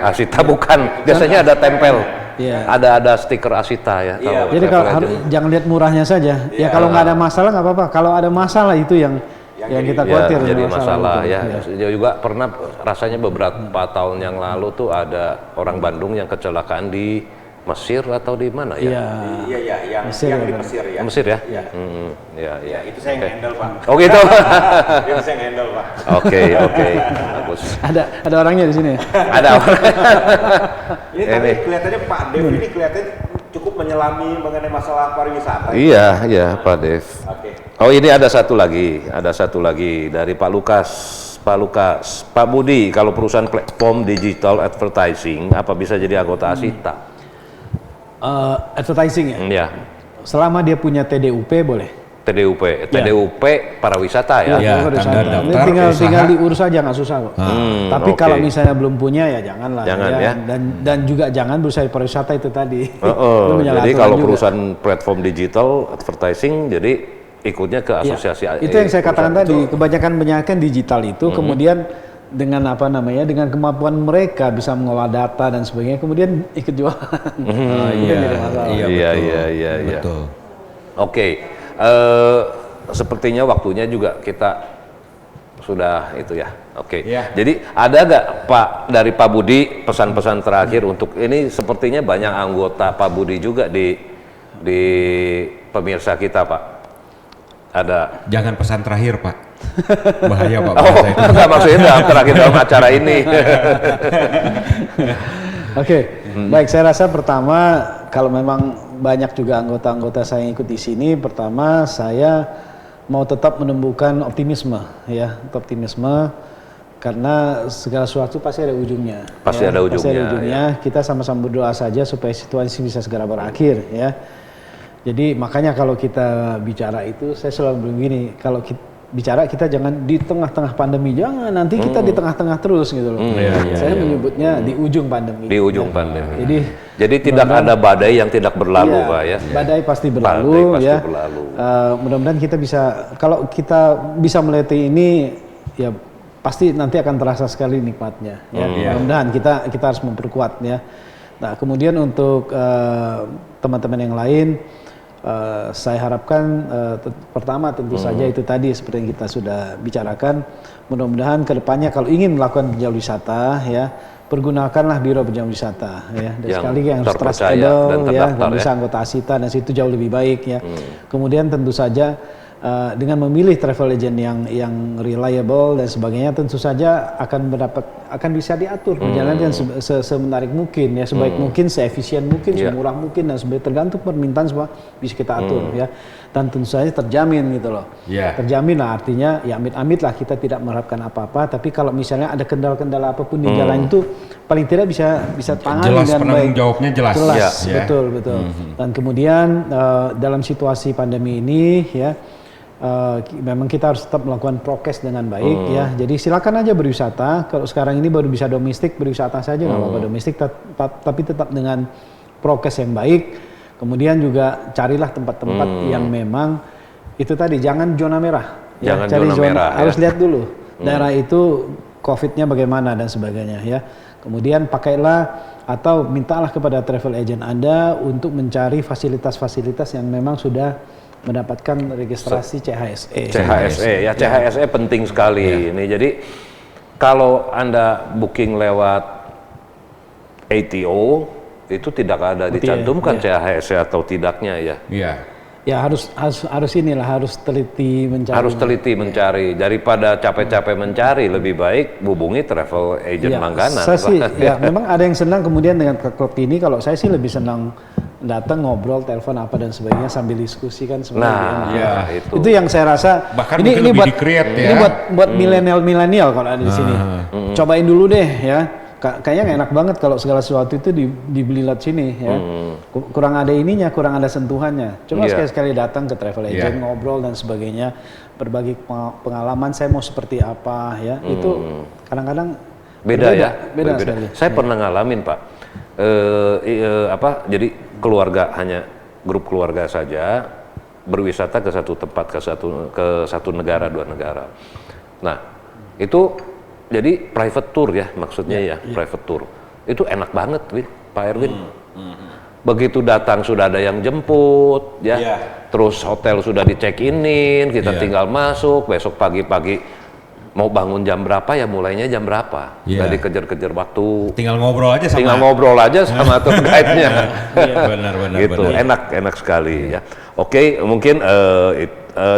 Asita bukan. Biasanya ada tempel. Iya. Ada stiker Asita ya. Jadi kalau jangan lihat murahnya saja. Ya kalau nggak ada masalah nggak apa-apa. Kalau ada masalah itu yang kita khawatir. Jadi masalah itu. ya. Dia juga pernah rasanya beberapa tahun yang lalu tuh ada orang Bandung yang kecelakaan di Mesir atau di mana ya? Yang di Mesir ya. Mesir ya? Iya, itu saya yang handle Pak. Oh gitu. Itu saya yang handle Pak. Oke, bagus. Ada orangnya di sini. Ada orang. Ini tapi kelihatannya Pak Dev ini kelihatannya cukup menyelami mengenai masalah pariwisata. Iya, Pak Dev. Oke. Oh ini ada satu lagi dari Pak Lukas. Pak Budi, kalau perusahaan platform digital advertising apa bisa jadi anggota Asita? Advertising ya? Ya, Selama dia punya TDUP boleh. TDUP pariwisata ya. Ya, Pariwisata. tanda Ini daftar tinggal usaha. diurus aja, nggak susah kok. Tapi oke. kalau misalnya belum punya ya janganlah. Jangan ya. Dan juga jangan berusaha di pariwisata itu tadi. Oh, Itu menyalahi jadi aturan kalau juga. perusahaan platform digital advertising jadi ikutnya ke Iya. asosiasi. Itu yang saya katakan perusahaan. tadi, kebanyakan digital itu kemudian dengan dengan kemampuan mereka bisa mengolah data dan sebagainya, kemudian ikut jualan. Itu yang jadi masalah. Iya. Betul. Oke, sepertinya waktunya juga kita sudah itu ya. Oke. Iya. Jadi ada nggak Pak dari Pak Budi pesan-pesan terakhir untuk ini sepertinya banyak anggota Pak Budi juga di pemirsa kita Pak. Ada. Jangan pesan terakhir, Pak. Bahaya, Pak. Oh, bahasa itu. enggak maksudnya terakhir dalam acara ini. Oke, baik. Saya rasa pertama kalau memang banyak juga anggota-anggota saya yang ikut di sini, pertama saya mau tetap menumbuhkan optimisme, ya, optimisme karena segala sesuatu pasti ada ujungnya. Pasti ada ujungnya, Kita sama-sama berdoa saja supaya situasi bisa segera berakhir, ya. Jadi makanya kalau kita bicara itu, saya selalu bilang gini, kalau kita jangan di tengah-tengah pandemi, jangan nanti kita di tengah-tengah terus gitu loh. Saya menyebutnya di ujung pandemi. Di ujung pandemi. Jadi tidak ada badai yang tidak berlalu, iya, Pak ya. Badai pasti berlalu, Badai pasti ya. berlalu. Mudah-mudahan kita bisa, kalau kita bisa melewati ini, ya pasti nanti akan terasa sekali nikmatnya. Ya. Mudah-mudahan kita harus memperkuat ya. Nah kemudian untuk teman-teman yang lain. Saya harapkan pertama tentu saja itu tadi seperti yang kita sudah bicarakan, mudah-mudahan kedepannya kalau ingin melakukan perjalanan wisata ya pergunakanlah biro perjalanan wisata ya, dan Yang sekali yang harus terpercaya trustable dan ya, terdaftar, dan bisa ya. anggota Asita dan situ jauh lebih baik ya. Kemudian tentu saja dengan memilih travel agent yang reliable dan sebagainya tentu saja akan bisa diatur perjalanan semenarik mungkin ya, sebaik mungkin, seefisien mungkin, semurah mungkin dan sebagainya, tergantung permintaan semua bisa kita atur ya, dan tentu saja terjamin gitu loh. Terjamin lah, artinya ya amit-amit lah kita tidak mengharapkan apa-apa, tapi kalau misalnya ada kendala-kendala apapun di jalan itu paling tidak bisa tangani Jelas, dengan penanggung baik. jawabnya jelas. Ya. Betul. Dan kemudian dalam situasi pandemi ini ya memang kita harus tetap melakukan prokes dengan baik ya. Jadi silakan aja berwisata. Kalau sekarang ini baru bisa domestik, berwisata saja nggak apa-apa domestik, tapi tetap dengan prokes yang baik. Kemudian juga carilah tempat-tempat yang memang itu tadi, jangan zona merah. Jangan Cari zona merah, harus ya. lihat dulu daerah itu COVID-nya bagaimana dan sebagainya ya. Kemudian pakailah atau mintalah kepada travel agent Anda untuk mencari fasilitas-fasilitas yang memang sudah mendapatkan registrasi CHSE. CHSE ya, CHSE penting sekali ini. Jadi kalau Anda booking lewat ATO itu tidak ada dicantumkan CHSE atau tidaknya ya. Iya. Ya harus teliti mencari. Harus teliti mencari, daripada capek-capek mencari, lebih baik hubungi travel agent Ya, Manggana. saya sih ya memang ada yang senang kemudian dengan klub ini, kalau saya sih lebih senang datang ngobrol, telepon apa dan sebagainya sambil diskusi kan sebenarnya. Nah, ya, itu. Itu yang saya rasa Bahkan ini mungkin lebih buat di-create ya. ini buat milenial kalau ada di sini. Cobain dulu deh ya. Kayaknya nggak enak banget kalau segala sesuatu itu dibeli lewat sini ya. Kurang ada ininya, kurang ada sentuhannya. Coba sekali-sekali datang ke travel agent, ngobrol dan sebagainya, berbagi pengalaman saya mau seperti apa ya. Itu kadang-kadang beda beda sekali. Saya pernah ngalamin Pak. Jadi keluarga, hanya grup keluarga saja berwisata ke satu tempat, ke satu negara, 2 negara. Nah itu jadi private tour ya, maksudnya private tour itu enak banget Pak Erwin. Begitu datang sudah ada yang jemput ya, terus hotel sudah di check inin, kita tinggal masuk, besok pagi-pagi mau bangun jam berapa ya mulainya jam berapa, nggak dikejar-kejar waktu. Tinggal ngobrol aja sama tour guide-nya. Benar. Gitu, enak sekali ya. Oke, mungkin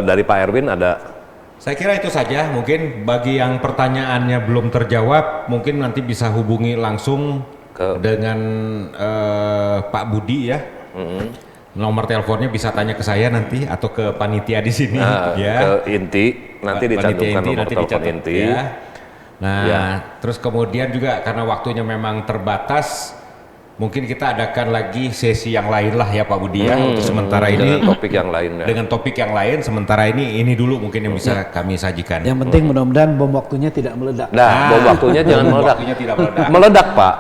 dari Pak Erwin ada. Saya kira itu saja. Mungkin bagi yang pertanyaannya belum terjawab, mungkin nanti bisa hubungi langsung dengan Pak Budi ya. Nomor teleponnya bisa tanya ke saya nanti atau ke panitia di sini ya. Ke inti nanti dicantumkan nomor telepon inti. Ya. Nah, Ya. terus kemudian juga karena waktunya memang terbatas, mungkin kita adakan lagi sesi yang lain lah ya Pak Budi ya untuk sementara ini dengan topik yang lain ya. dengan topik yang lain. Sementara ini dulu mungkin yang bisa kami sajikan. Yang penting mudah-mudahan bom waktunya tidak meledak. Nah, bom waktunya jangan bom meledak. waktunya tidak meledak. Meledak, Pak.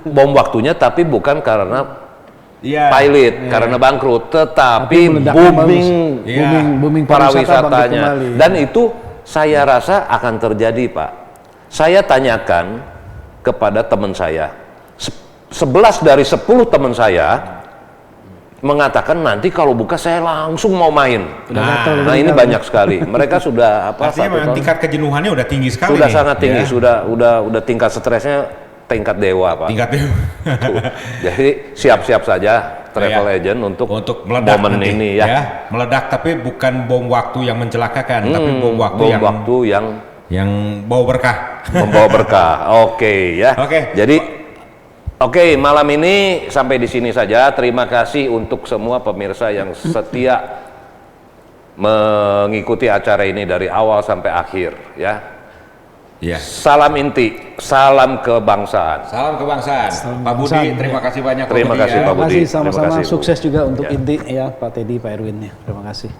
Bom waktunya tapi bukan karena Iya. pilot, karena bangkrut, tetapi meledaknya booming, bagus. Iya. booming pariwisata bangkit pariwisatanya. kembali. Dan itu saya rasa akan terjadi, Pak. Saya tanyakan kepada teman saya, 11 dari 10 teman saya mengatakan nanti kalau buka saya langsung mau main. Nah, ini banyak sekali. Mereka sudah Artinya satu memang tahun- tingkat kejenuhannya udah tinggi sekali sudah nih, sangat tinggi, ya. sudah tingkat stresnya tingkat dewa, Pak. Tingkat Tuh. Jadi siap-siap saja travel Ya. agent untuk meledak momen nanti, ini ya. Meledak tapi bukan bom waktu yang mencelakakan, tapi bom waktu Bom yang waktu yang bawa berkah. membawa berkah. Oke ya. Oke. Jadi malam ini sampai di sini saja. Terima kasih untuk semua pemirsa yang setia mengikuti acara ini dari awal sampai akhir ya. Iya. Salam inti, salam kebangsaan. Salam kebangsaan. Pak Budi, kebangsaan. terima kasih banyak. Terima Budi, kasih, ya. Pak Terima Budi. kasih Terima sama-sama, kasih, Bu. sukses juga untuk Ya. inti ya Pak Teddy, Pak Erwin ya. Terima kasih.